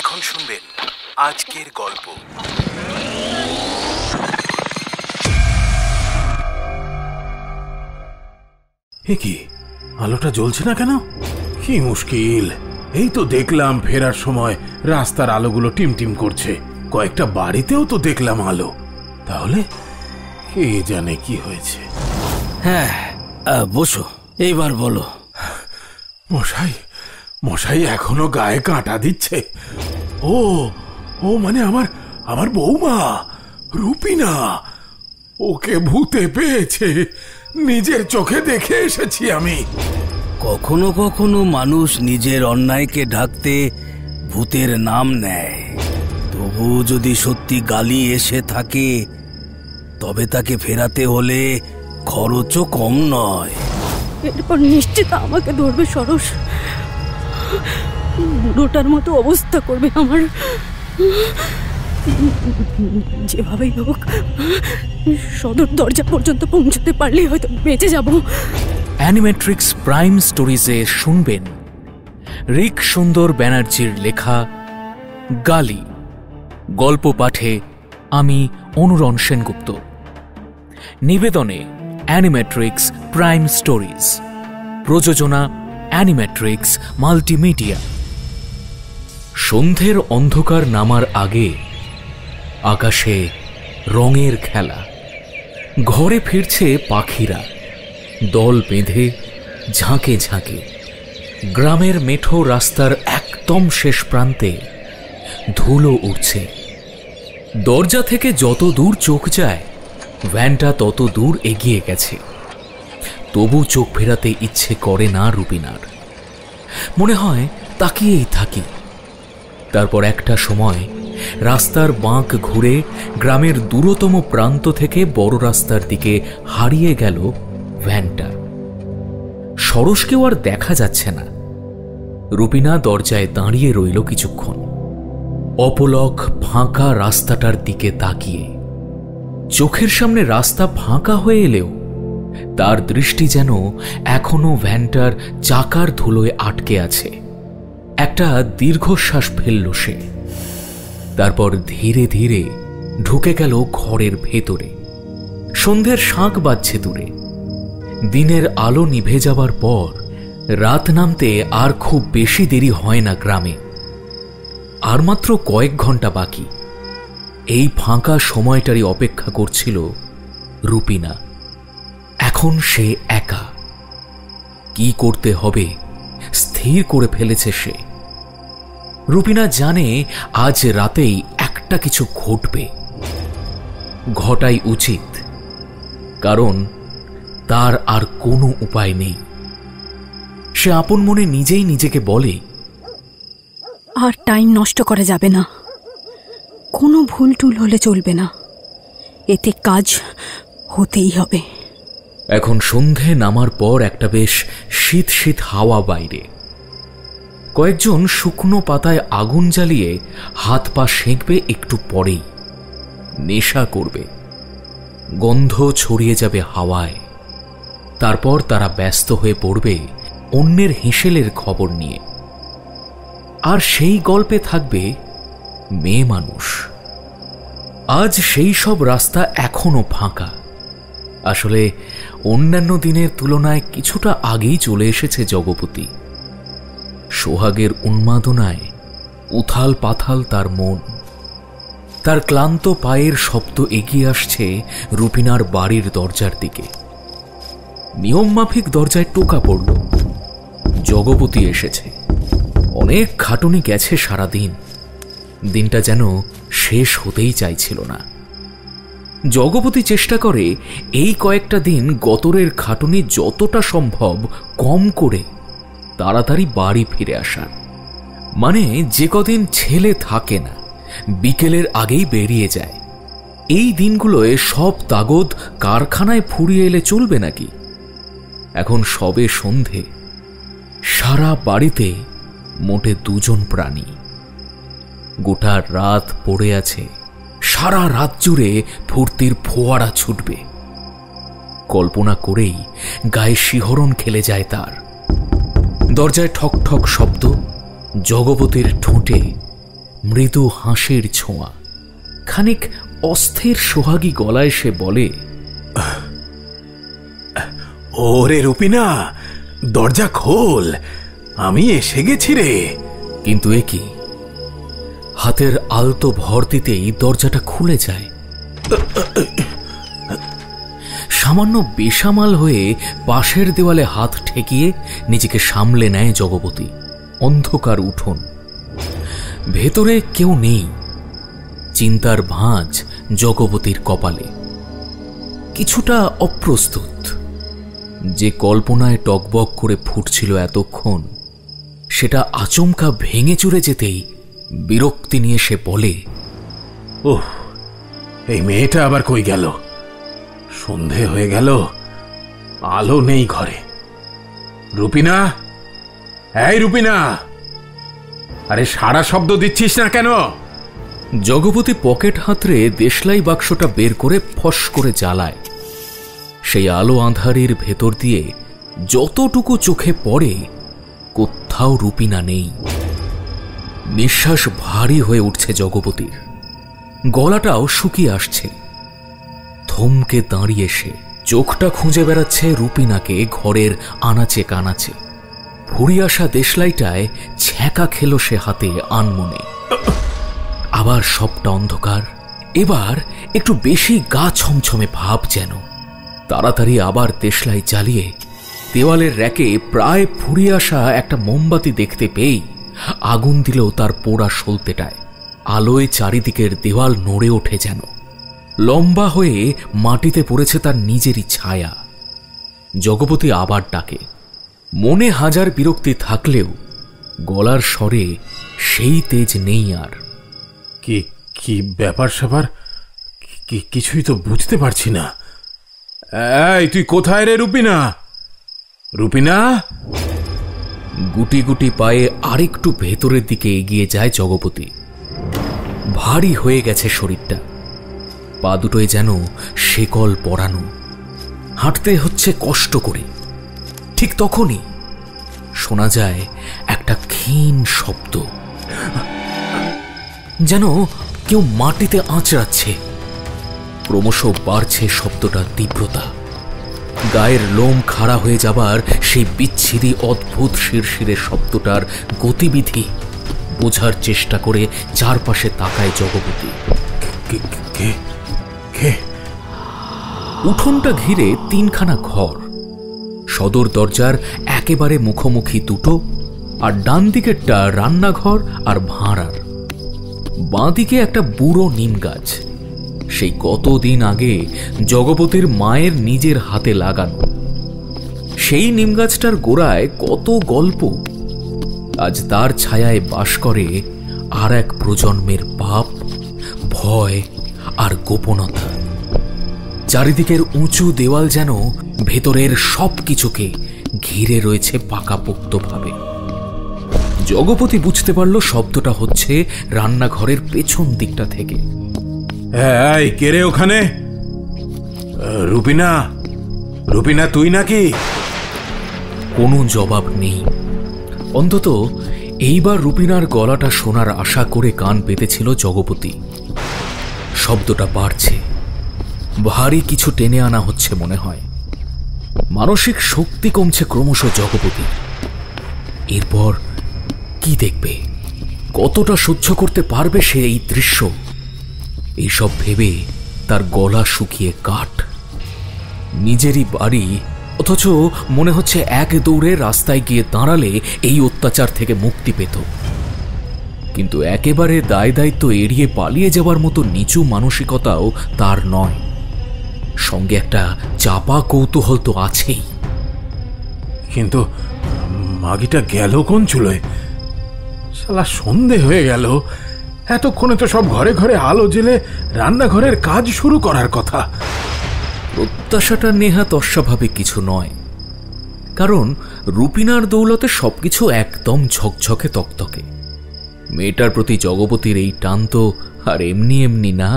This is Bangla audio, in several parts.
এখন শুনবেন আজকের গল্প। কি আলোটা জ্বলছে না কেন? কি মুশকিল। এই তো দেখলাম ফেরার সময় রাস্তার আলোগুলো টিমটিম করছে, কয়েকটা বাড়িতেও তো দেখলাম আলো। তাহলে কে জানে কি হয়েছে। হ্যাঁ, বসো, এইবার বলো। মশাই মশাই এখনো গায়ে কাঁটা দিচ্ছে। ও ও মানে আমার বৌমা রুপিনা, ওকে ভূতে পেয়েছে। নিজের চোখে দেখে এসেছি আমি। কখনো কখনো মানুষ নিজের অন্যায়কে ঢাকতে ভূতের নাম নেয়। তবু যদি সত্যি গালি এসে থাকে তবে তাকে ফেরাতে হলে খরচও কম নয়। এরপর নিশ্চিত আমাকে ধরবে সরস, বুড়োটার মতো অবস্থা করবে আমার। যেভাবেই হোক সদর দরজা পর্যন্ত পৌঁছতে পারলেই হয়তো বেঁচে যাব। অ্যানিমেট্রিক্স প্রাইম স্টোরিজে শুনবেন রিক সুন্দর ব্যানার্জির লেখা গালি। গল্প পাঠে আমি অনুরণ সেনগুপ্ত। নিবেদনে অ্যানিমেট্রিক্স প্রাইম স্টোরিজ। প্রযোজনা অ্যানিমেট্রিক্স মাল্টিমিডিয়া। সন্ধ্যের অন্ধকার নামার আগে আকাশে রঙের খেলা। ঘরে ফিরছে পাখিরা দল বেঁধে, ঝাঁকে ঝাঁকে। গ্রামের মেঠো রাস্তার একদম শেষ প্রান্তে ধুলো উঠছে। দরজা থেকে যত দূর চোখ যায় ভ্যানটা তত দূর এগিয়ে গেছে। তবু চোখ ফেরাতে ইচ্ছে করে না রুপিনার। মনে হয় তাকিয়েই থাকি। তারপর একটা সময় রাস্তার বাঁক ঘুরে গ্রামের দূরতম প্রান্ত থেকে বড় রাস্তার দিকে হারিয়ে গেল ভ্যানটা। সরসকেও আর দেখা যাচ্ছে না। রুপিনা দরজায় দাঁড়িয়ে রইল কিছুক্ষণ, অপলক ফাঁকা রাস্তাটার দিকে তাকিয়ে। চোখের সামনে রাস্তা ফাঁকা হয়ে এলেও তার দৃষ্টি যেন এখনো ভ্যানটার চাকার ধুলোয় আটকে আছে। একটা দীর্ঘশ্বাস ফেলল সে। তারপর ধীরে ধীরে ঢুকে গেল ঘরের ভেতরে। সন্ধ্যের শাঁখ বাজছে দূরে। দিনের আলো নিভে যাবার পর রাত নামতে আর খুব বেশি দেরি হয় না গ্রামে। আর মাত্র কয়েক ঘন্টা বাকি। এই ফাঁকা সময়টারই অপেক্ষা করছিল রুপিনা। এখন সে একা। কি করতে হবে স্থির করে ফেলেছে সে। রুপিনা জানে আজ রাতেই একটা কিছু ঘটবে। ঘটাই উচিত, কারণ তার আর কোনো উপায় নেই। সে আপন মনে নিজেই নিজেকে বলে, আর টাইম নষ্ট করা যাবে না। কোনো ভুল টুল হলে চলবে না, এতে কাজ হতেই হবে। এখন সন্ধে নামার পর একটা বেশ শীত শীত হাওয়া বাইরে। কয়েকজন শুকনো পাতায় আগুন জ্বালিয়ে হাত পা সেঁকবে একটু পরেই। নেশা করবে, গন্ধ ছড়িয়ে যাবে হাওয়ায়। তারপর তারা ব্যস্ত হয়ে পড়বে অন্যের হেঁসেলের খবর নিয়ে। আর সেই গল্পে থাকবে মেয়ে মানুষ। আজ সেই সব রাস্তা এখনো ফাঁকা। আসলে অন্যান্য দিনের তুলনায় কিছুটা আগেই চলে এসেছে জগপতি। সোহাগের উন্মাদনায় উথাল পাথাল তার মন। তার ক্লান্ত পায়ের শব্দ এগিয়ে আসছে রুপিনার বাড়ির দরজার দিকে। নিয়ম মাফিক দরজায় টোকা পড়ল। জগপতি এসেছে। অনেক খাটুনি গেছে সারাদিন। দিনটা যেন শেষ হতেই চাইছিল না। জগপতি চেষ্টা করে এই কয়েকটা দিন গতরের খাটুনি যতটা সম্ভব কম করে তাড়াতাড়ি বাড়ি ফিরে আসার। মানে যে কদিন ছেলে থাকে না বিকেলের আগেই বেরিয়ে যায়। এই দিনগুলোয় সব তাগদ কারখানায় ফুরিয়ে এলে চলবে নাকি? এখন সবে সন্ধে। সারা বাড়িতে মোটে দুজন প্রাণী। গোটা রাত পড়ে আছে। সারা রাত জুড়ে ফুর্তির ফোয়ারা ছুটবে। কল্পনা করেই গায়ে শিহরণ খেলে যায় তার। দরজায় ঠক ঠক শব্দ। জগপতির ঠোঁটে মৃদু হাসির ছোঁয়া। খানিক অস্থির সোহাগী গলায় সে বলে, ওরে রুপিনা, দরজা খোল, আমি এসে গেছি রে। কিন্তু এ কি, হাতের আলতো ভর দিতেই দরজাটা খুলে যায়। সামান্য বেসামাল হয়ে পাশের দেওয়ালে হাত ঠেকিয়ে নিজেকে সামলে নেয় জগবতী। অন্ধকার উঠোন, ভেতরে কেউ নেই। চিন্তার ভাঁজ জগবতীর কপালে। কিছুটা অপ্রস্তুত। যে কল্পনায় টকবক করে ফুটছিল এতক্ষণ, সেটা আচমকা ভেঙে চুরে যেতেই বিরক্তি নিয়ে সে বলে, ওহ, এই মেয়েটা আবার কই গেল? সন্ধে হয়ে গেল, আলো নেই ঘরে। রুপিনা, এই রুপিনা, আরে সারা শব্দ দিচ্ছিস না কেন? জগবতী পকেট হাতড়ে দেশলাই বাক্সটা বের করে ফস করে জ্বালায়। সেই আলো আঁধারির ভেতর দিয়ে যতটুকু চোখে পড়ে, কোথাও রুপিনা নেই। নিঃশ্বাস ভারী হয়ে উঠছে জগবতীর, গলাটাও শুকিয়ে আসছে। থমকে দাঁড়িয়ে সে চোখটা খুঁজে বেড়াচ্ছে রুপিনাকে ঘরের আনাচে কানাচে। ফুরি আসা দেশলাইটায় ছ্যাঁকা খেল সে হাতে আনমনে। আবার সবটা অন্ধকার, এবার একটু বেশি গা ছমছমে ভাব যেন। তাড়াতাড়ি আবার দেশলাই চালিয়ে দেওয়ালের র্যাকে প্রায় ফুরিয়ে আসা একটা মোমবাতি দেখতে পেয়েই আগুন দিল তার পোড়া সলতেটায়। আলোয় চারিদিকের দেওয়াল নড়ে ওঠে যেন। লম্বা হয়ে মাটিতে পড়েছে তার নিজেরই ছায়া। জগবতী আবার ডাকে। মনে হাজার বিরক্তি থাকলেও গলার স্বরে সেই তেজ নেই আর। কি কি ব্যাপার স্যাপার, কিছুই তো বুঝতে পারছি না। এই তুই কোথায় রে রুপিনা? রুপিনা! গুটি গুটি পায়ে আরেকটু ভেতরের দিকে এগিয়ে যায় জগপতি। ভারী হয়ে গেছে শরীরটা, পা দুটোয় যেন শেকল পরানো। হাঁটতে হচ্ছে কষ্ট করে। ঠিক তখনই শোনা যায় একটা ক্ষীণ শব্দ, যেন কেউ মাটিতে আঁচড়াচ্ছে। ক্রমশ বাড়ছে শব্দটার তীব্রতা। গায়ের লোম খাড়া হয়ে যাবার সেই বিচ্ছিরি অদ্ভুত শিরশিরে শব্দটার গতিবিধি বোঝার চেষ্টা করে চারপাশে তাকায় জগবতী। উঠোনটা ঘিরে তিনখানা ঘর। সদর দরজার একেবারে মুখোমুখি দুটো, আর ডান দিকেরটা রান্নাঘর আর ভাঁড়ার। বাঁ দিকে একটা বুড়ো নিম গাছ, সেই কতদিন আগে জগবতীর মায়ের নিজের হাতে লাগানো। সেই নিম গাছটার গোড়ায় কত গল্প। আজ তার ছায়ায় বাস করে আর এক প্রজন্মের পাপ, ভয় আর গোপনতা। চারিদিকের উঁচু দেওয়াল যেন ভেতরের সবকিছুকে ঘিরে রয়েছে পাকাপোক্তভাবে। জগপতি বুঝতে পারল শব্দটা হচ্ছে রান্নাঘরের পেছন দিকটা থেকে। এই কে রে ওখানে? রুপিনা, রুপিনা তুই নাকি? কোনো জবাব নেই। অন্তত এইবার রুপিনার গলাটা শোনার আশা করে কান পেতেছিল জগপতি। শব্দটা বাড়ছে, ভারী কিছু টেনে আনা হচ্ছে মনে হয়। মানসিক শক্তি কমছে ক্রমশ জগপতি। এরপর কি দেখবে, কতটা সহ্য করতে পারবে সে এই দৃশ্য? এইসব ভেবে তার গলা শুকিয়ে কাঠ। নিজেরই বাড়ি, অথচ মনে হচ্ছে এক দৌড়ে রাস্তায় গিয়ে দাঁড়ালে এই অত্যাচার থেকে মুক্তি পেত। কিন্তু একেবারে দায় দায়িত্ব এড়িয়ে পালিয়ে যাবার মতো নিচু মানসিকতাও তার নয়। সঙ্গে একটা চাপা কৌতূহল তো আছেই। কিন্তু মাগিটা গেল কোন চুলোয়? শালা সন্ধে হয়ে গেল, এতক্ষণে তো সব ঘরে ঘরে আলো জ্বেলে রান্নাঘরের কাজ শুরু করার কথা। প্রত্যাশাটা নেহাত অস্বাভাবিক কিছু নয়, কারণ রুপিনার দৌলতে সবকিছু একদম ঝকঝকে তকতকে। মেয়েটার প্রতি জগবতীর এই টান তো আর এমনি এমনি না।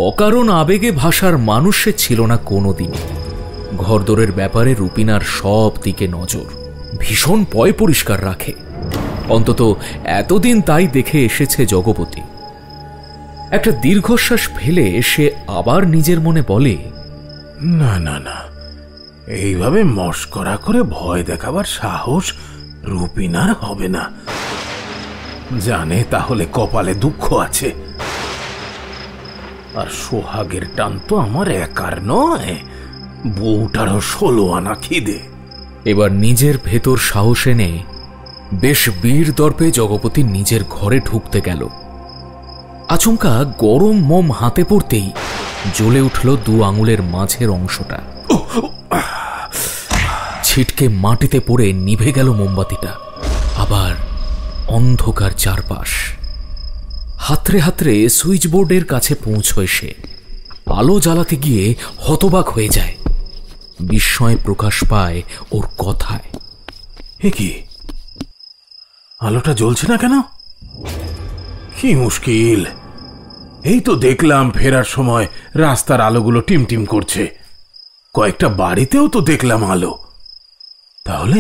অকারণ আবেগে ভাষার মানুষ সে ছিল না কোনোদিন। ঘরদোরের ব্যাপারে রুপিনার সব দিকে নজর, ভীষণ পয় পরিষ্কার রাখে। অন্তত এতদিন তাই দেখে এসেছে জগপতি। একটা দীর্ঘশ্বাস ফেলে সে আবার নিজের মনে বলে, না না না, এইভাবে মস্করা করে ভয় দেখাবার সাহস রুপিনার হবে না। জানে তাহলে কপালে দুঃখ আছে। আর সোহাগের টান তো আমার একার নয়, বউটারও 16 আনা খিদে। এবার নিজের ভেতর সাহস এনে বেশ বীর দর্পে জগপতি নিজের ঘরে ঢুকতে গেল। আচমকা গরম মোম হাতে পড়তেই জ্বলে উঠল 2 আঙুলের মাঝের অংশটা। ছিটকে মাটিতে পড়ে নিভে গেল মোমবাতিটা। আবার অন্ধকার চারপাশ। হাতড়ে হাতড়ে সুইচ বোর্ডের কাছে পৌঁছয় সে। আলো জ্বালাতে গিয়ে হতবাক হয়ে যায়। বিস্ময় প্রকাশ পায় ওর কথায়। এ কি, আলোটা জ্বলছে না কেন? কি মুশকিল! এই তো দেখলাম ফেরার সময় রাস্তার আলোগুলো টিমটিম করছে। কয়েকটা বাড়িতেও তো দেখলাম আলো। তাহলে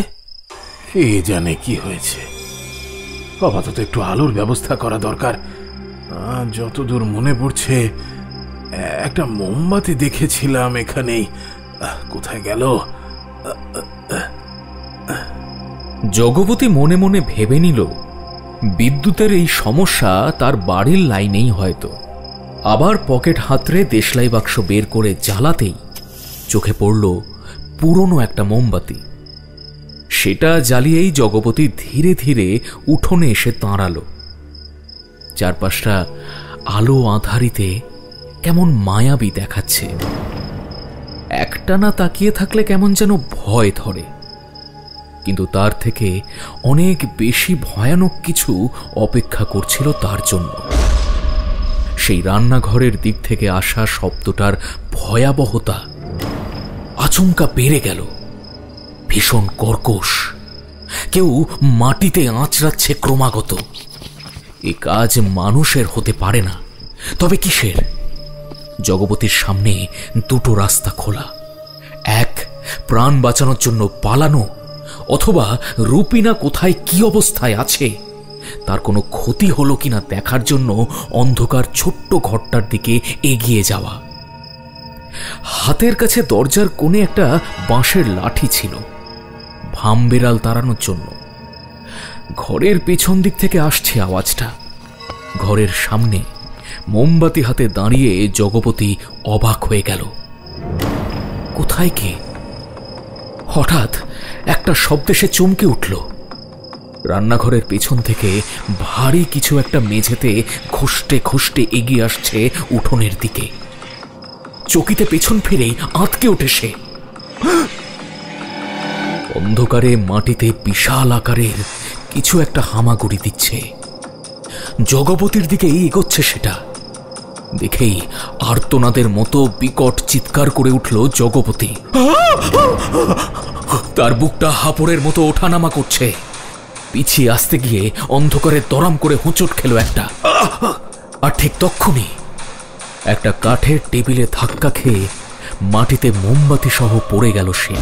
কে জানে কি হয়েছে। আপাতত একটু আলোর ব্যবস্থা করা দরকার। যতদূর মনে পড়ছে একটা মোমবাতি দেখেছিলাম এখানেই। কোথায় গেল? জগপতি মনে মনে ভেবে নিল বিদ্যুতের এই সমস্যা তার বাড়ির লাইনেই হয়তো। আবার পকেট হাতড়ে দেশলাই বাক্স বের করে জ্বালাতেই চোখে পড়ল পুরনো একটা মোমবাতি। সেটা জ্বালিয়েই জগপতি ধীরে ধীরে উঠোনে এসে দাঁড়ালো। চারপাশটা আলো আঁধারিতে কেমন মায়াবী দেখাচ্ছে। একটানা তাকিয়ে থাকলে কেমন যেন ভয় ধরে। কিন্তু তার থেকে অনেক বেশি ভয়ানক কিছু অপেক্ষা করছিল তার জন্য। সেই রান্নাঘরের দিক থেকে আসা শব্দটার ভয়াবহতা আচমকা বেড়ে গেল। ভীষণ কর্কশ। কেউ মাটিতে আঁচড়াচ্ছে ক্রমাগত। এ কাজ মানুষের হতে পারে না, তবে কিসের? জগপতির সামনে 2টো রাস্তা খোলা। এক, প্রাণ বাঁচানোর জন্য পালানো, অথবা রুপিনা কোথায় কি অবস্থায় আছে, তার কোনো ক্ষতি হলো কিনা দেখার জন্য অন্ধকার ছোট্ট ঘরটার দিকে এগিয়ে যাওয়া। হাতের কাছে দরজার কোণে একটা বাঁশের লাঠি ছিল, ভামবেড়াল তাড়ানোর জন্য। ঘরের পেছন দিক থেকে আসছে আওয়াজটা। ঘরের সামনে মোমবাতি হাতে দাঁড়িয়ে জগপতি অবাক হয়ে গেল। কোথায় কে? হঠাৎ একটা শব্দে সে চমকে উঠল। রান্নাঘরের পেছন থেকে ভারী কিছু একটা মেঝেতে খুঁষ্টে খুঁষ্টে এগিয়ে আসছে উঠোনের দিকে। চকিতে পেছন ফিরেই আঁতকে ওঠে সে। অন্ধকারে মাটিতে বিশাল আকারের কিছু একটা হামাগুড়ি দিচ্ছে। জগপতির দিকেই এগোচ্ছে সেটা। দেখেই আর্তনাদের মতো বিকট চিৎকার করে উঠল জগপতি। তার বুকটা হাঁপড়ের মতো ওঠানামা করছে। পিছিয়ে আসতে গিয়ে অন্ধকারে দরাম করে হোঁচট খেল একটা। আর ঠিক তক্ষুনি একটা কাঠের টেবিলে ধাক্কা খেয়ে মাটিতে মোমবাতি সহ পড়ে গেল সে।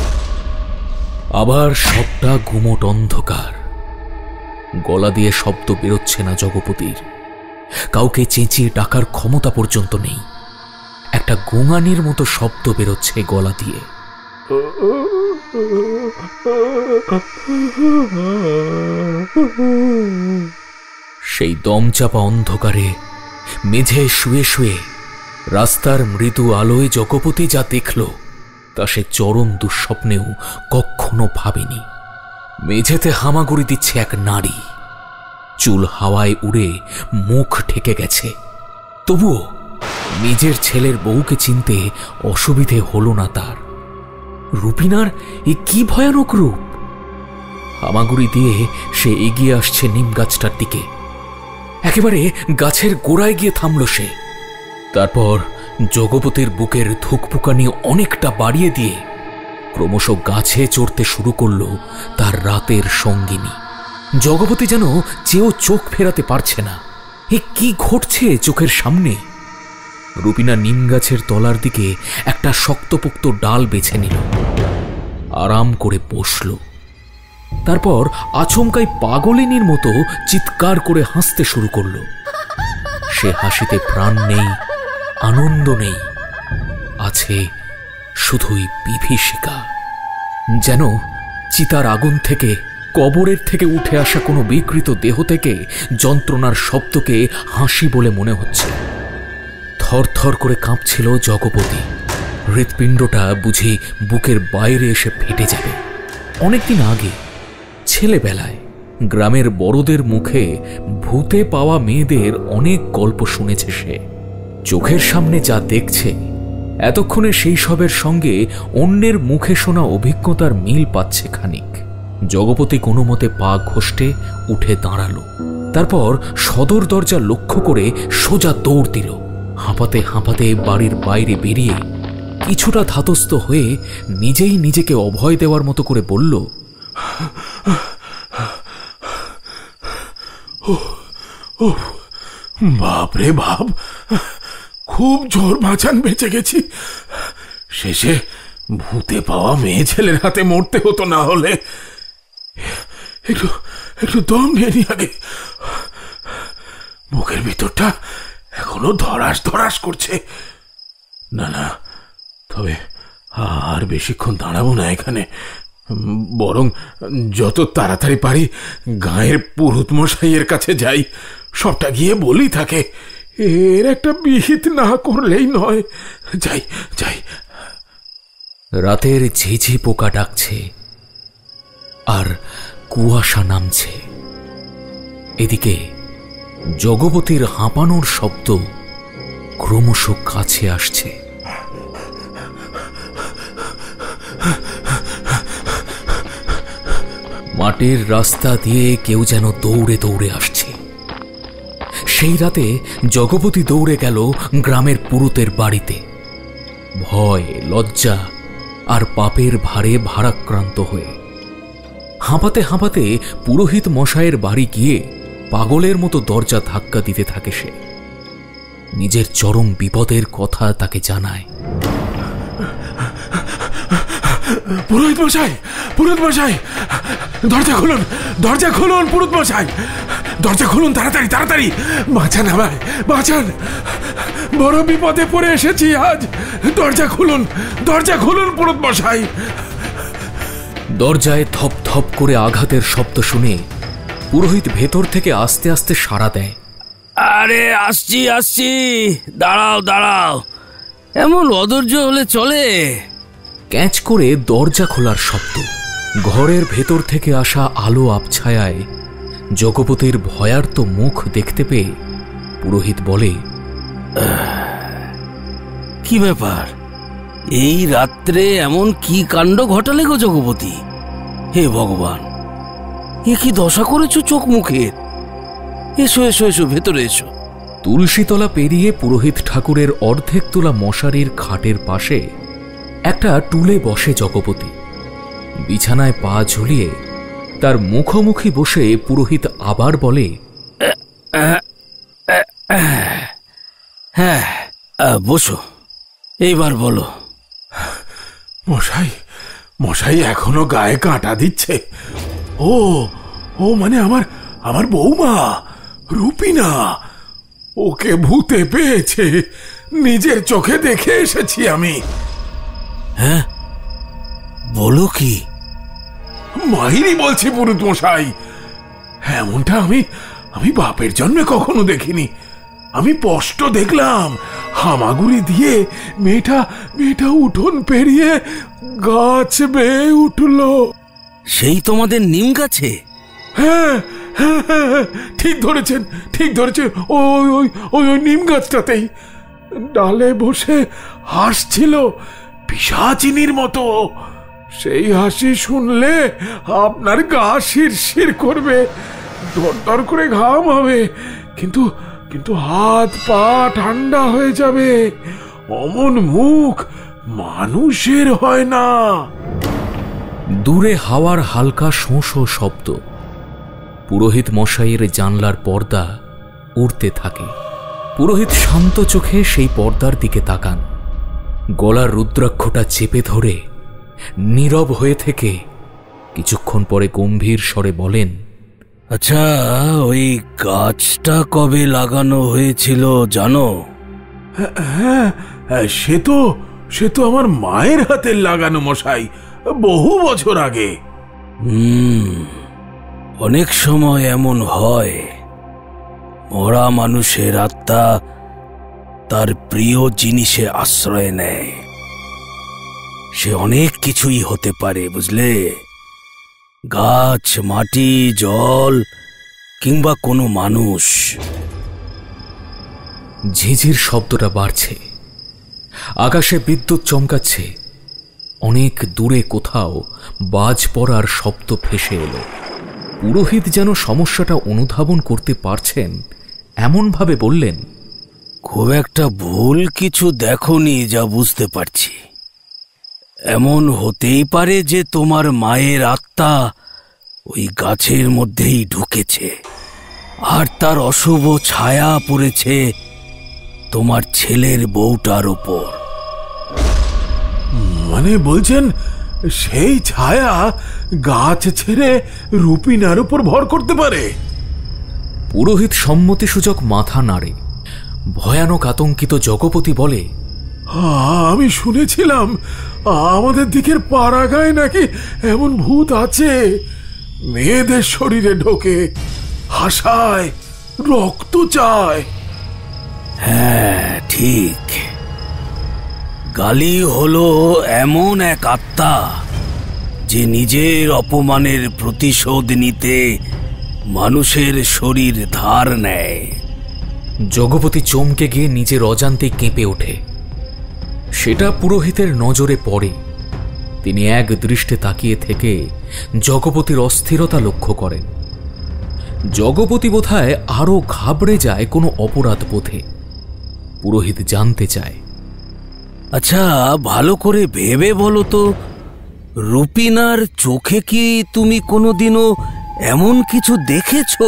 আবার সবটা গুমোট অন্ধকার। গলা দিয়ে শব্দ বেরোচ্ছে না জগপতির। কাউকে চেঁচিয়ে ডাকার ক্ষমতা পর্যন্ত নেই। একটা গোঙানির মতো শব্দ বেরোচ্ছে গলা দিয়ে। সেই দমচাপা অন্ধকারে মেঝে শুয়ে শুয়ে রাস্তার মৃদু আলোয় জগপতি যা দেখল তা সে চরম দুঃস্বপ্নেও কখনো ভাবেনি। মেঝেতে হামাগুড়ি দিচ্ছে এক নারী। চুল হাওয়ায় উড়ে মুখ ঢেকে গেছে। তবুও নিজের ছেলের বউকে চিনতে অসুবিধে হলো না তার। রুপিনার এ কি ভয়ানক রূপ! হামাগুড়ি দিয়ে সে এগিয়ে আসছে নিম গাছটার দিকে। একেবারে গাছের গোড়ায় গিয়ে থামল সে। তারপর জগপতির বুকের ধুকপুকানি অনেকটা বাড়িয়ে দিয়ে ক্রমশ গাছে চড়তে শুরু করল তার রাতের সঙ্গিনী। জগপতি যেন চেয়েও চোখ ফেরাতে পারছে না। এ কি ঘটছে চোখের সামনে? রুপিনা নিম গাছের তলার দিকে একটা শক্তপোক্ত ডাল বেছে নিল। আরাম করে বসল। তারপর আচমকাই পাগলিনীর মতো চিৎকার করে হাসতে শুরু করল। সে হাসিতে প্রাণ নেই, আনন্দ নেই, আছে শুধুই বিভীষিকা। যেন চিতার আগুন থেকে, কবরের থেকে উঠে আসা কোনো বিকৃত দেহ থেকে যন্ত্রণার শব্দকে হাসি বলে মনে হচ্ছে। থরথর করে কাঁপছিল জগপতি। হৃৎপিণ্ডটা বুঝি বুকের বাইরে এসে ফেটে যাবে। অনেকদিন আগে ছেলেবেলায় গ্রামের বড়দের মুখে ভূতে পাওয়া মেয়েদের অনেক গল্প শুনেছে সে। চোখের সামনে যা দেখছে, এতক্ষণে সেই সবের সঙ্গে অন্যের মুখে শোনা অভিজ্ঞতার মিল পাচ্ছে খানিক। জগপতি কোনো মতে পা ঘষ্টে উঠে দাঁড়ালো। তারপর সদর দরজা লক্ষ্য করে সোজা দৌড় দিল। হাঁপাতে হাঁপাতে বাড়ির বাইরে বেরিয়ে কিছুটা ধাতস্থ হয়ে নিজেই নিজেকে অভয় দেওয়ার মতো করে বলল, বাপ রে বাপ, খুব জোর বাঁচান বেঁচে গেছি। শেষে ভূতে পাওয়া মেয়ে ছেলের হাতে মরতে হতো, না হলে। একটু একটু দম নিয়ে নি আগে। বুকের ভিতরটা এখনো ধরাস ধরাস করছে। না না, তবে আর বেশিক্ষণ দাঁড়াবো না এখানে। বরং যত তাড়াতাড়ি পারি গাঁয়ের পুরোহিত মশাইয়ের কাছে যাই, সবটা গিয়ে বলি থাকে। এর একটা বিহিত না করলেই নয়। যাই যাই। রাতের ঝিঝি পোকা ডাকছে আর কুয়াশা নামছে। এদিকে জগবতীর হাঁপানোর শব্দ ক্রমশ কাছে আসছে। মাটির রাস্তা দিয়ে কেউ যেন দৌড়ে দৌড়ে আসছে। সেই রাতে জগবতী দৌড়ে গেল গ্রামের পুরুতের বাড়িতে। ভয়, লজ্জা আর পাপের ভারে ভারাক্রান্ত হয়ে হাঁপাতে হাঁপাতে পুরোহিত মশাইয়ের বাড়ি গিয়ে পাগলের মতো দরজা ধাক্কা দিতে থাকে সে। নিজের চরম বিপদের কথা তাকে জানায়। পুরোহিত মশাই, পুরোহিত মশাই, দরজা খুলুন, দরজা খুলুন, পুরোহিত মশাই, দরজা খুলুন, তাড়াতাড়ি তাড়াতাড়ি, বাঁচান আমায়, বাঁচান, বড় বিপদে পড়ে এসেছি আজ। দরজা খুলুন, দরজা খুলুন, পুরোহিত মশাই। দরজায় ধপ ধপ করে আঘাতের শব্দ শুনে পুরোহিত ভেতর থেকে আস্তে আস্তে সাড়া দেয়। আরে আসছি আসছি, দাঁড়াও দাঁড়াও, এমন অধৈর্য হলে চলে? ক্যাঁচ করে দরজা খোলার শব্দ। ঘরের ভেতর থেকে আসা আলো আবছায়ায় জগপতির ভয়ার্ত মুখ দেখতে পেয়ে পুরোহিত বলে, কি ব্যাপার? এই রাত্রে এমন কি কাণ্ড ঘটালে গো জগপতি? হে ভগবান, এ কি দশা করেছ চোখ মুখের? এসো এসো এসো, ভেতরে এসো। তুলসীতলা পেরিয়ে পুরোহিত ঠাকুরের অর্ধেক তোলা মশারির খাটের পাশে একটা টুলে বসে জগপতি। বিছানায় পা ঝুলিয়ে তার মুখোমুখি বসে পুরোহিত আবার বলে, হ্যাঁ, বসো, এইবার বলো। মশাই, মশাই এখনো গায়ে কাঁটা দিচ্ছে। ও ও মানে আমার আমার বৌমা রূপিনা, ওকে ভূতে পেয়েছে। নিজের চোখে দেখে এসেছি আমি। হ্যাঁ, বলো কি? মাহিনী বলছি পুরোহিত মশাই, এমনটা আমি বাপের জন্মে কখনো দেখিনি। আমি স্পষ্ট দেখলাম হামাগুড়ি দিয়ে মেয়েটা উঠোন পেরিয়ে গাছ বেয়ে উঠলো। সেই তোমাদের নিম গাছে? হ্যাঁ হ্যাঁ হ্যাঁ, ঠিক ধরেছেন, ঠিক ধরেছেন। ওই ওই ওই ওই নিম গাছটাতেই ডালে বসে হাসছিল পিশাচিনীর মতো। সেই হাসি শুনলে আপনার গা শিরশির করবে, দরদর করে ঘাম হবে, কিন্তু কিন্তু হাত পা ঠান্ডা হয়ে যাবে। অমন মুখ মানুষের হয় না। দূরে হাওয়ার হালকা শোঁ শোঁ শব্দ। পুরোহিত মশাইয়ের জানলার পর্দা উড়তে থাকে। পুরোহিত শান্ত চোখে সেই পর্দার দিকে তাকান। গলার রুদ্রাক্ষটা চেপে ধরে নীরব হয়ে থেকে কিছুক্ষণ পরে গম্ভীর স্বরে বলেন, আচ্ছা, ওই গাছটা কবে লাগানো হয়েছিল জানো? হ্যাঁ, সে তো আমার মায়ের হাতের লাগানো মশাই, বহু বছর আগে। অনেক সময় এমন হয়, মরা মানুষের আত্মা তার প্রিয় জিনিসে আশ্রয় নেয়। সে অনেক কিছুই হতে পারে, বুঝলে? গাছ, মাটি, জল কিংবা কোনো মানুষ। ঝিঝির শব্দটা বাড়ছে, আকাশে বিদ্যুৎ চমকাচ্ছে, অনেক দূরে কোথাও বাজ পড়ার শব্দ ভেসে এলো। পুরোহিত যেন সমস্যাটা অনুধাবন করতে পারছেন এমনভাবে বললেন, খুব একটা ভুল কিছু দেখোনি যা বুঝতে পারছি। এমন হতেই পারে যে তোমার মায়ের আত্মা ওই গাছের মধ্যেই ঢুকেছে, আর তার অশুভ ছায়া পড়েছে তোমার ছেলের বউটার ওপর। মানে বলছেন সেই ছায়া গাছ ছেড়ে রুপিনার উপর ভর করতে পারে? পুরোহিত সম্মতিসূচক মাথা নাড়ে। ভয়ানক আতঙ্কিত জগপতি বলে, আমি শুনেছিলাম আমাদের দিকের পাড়া গায়ে নাকি এমন ভূত আছে, মেয়েদের শরীরে ঢোকে, হাসায়, রক্ত চায়। হ্যাঁ, ঠিক। গালি হলো এমন এক আত্মা যে নিজের অপমানের প্রতিশোধ নিতে মানুষের শরীর ধার নেয়। জগপতি চমকে গিয়ে নিজের অজান্তে কেঁপে ওঠে। সেটা পুরোহিতের নজরে পড়ে। তিনি এক দৃষ্টে তাকিয়ে থেকে জগপতির অস্থিরতা লক্ষ্য করেন। জগপতি বোধহয় আরো ঘাবড়ে যায় কোনো অপরাধ বোধে। পুরোহিত জানতে চায়, আচ্ছা, ভালো করে ভেবে বলো তো, রুপিনার চোখে কি তুমি কোনোদিনও এমন কিছু দেখেছো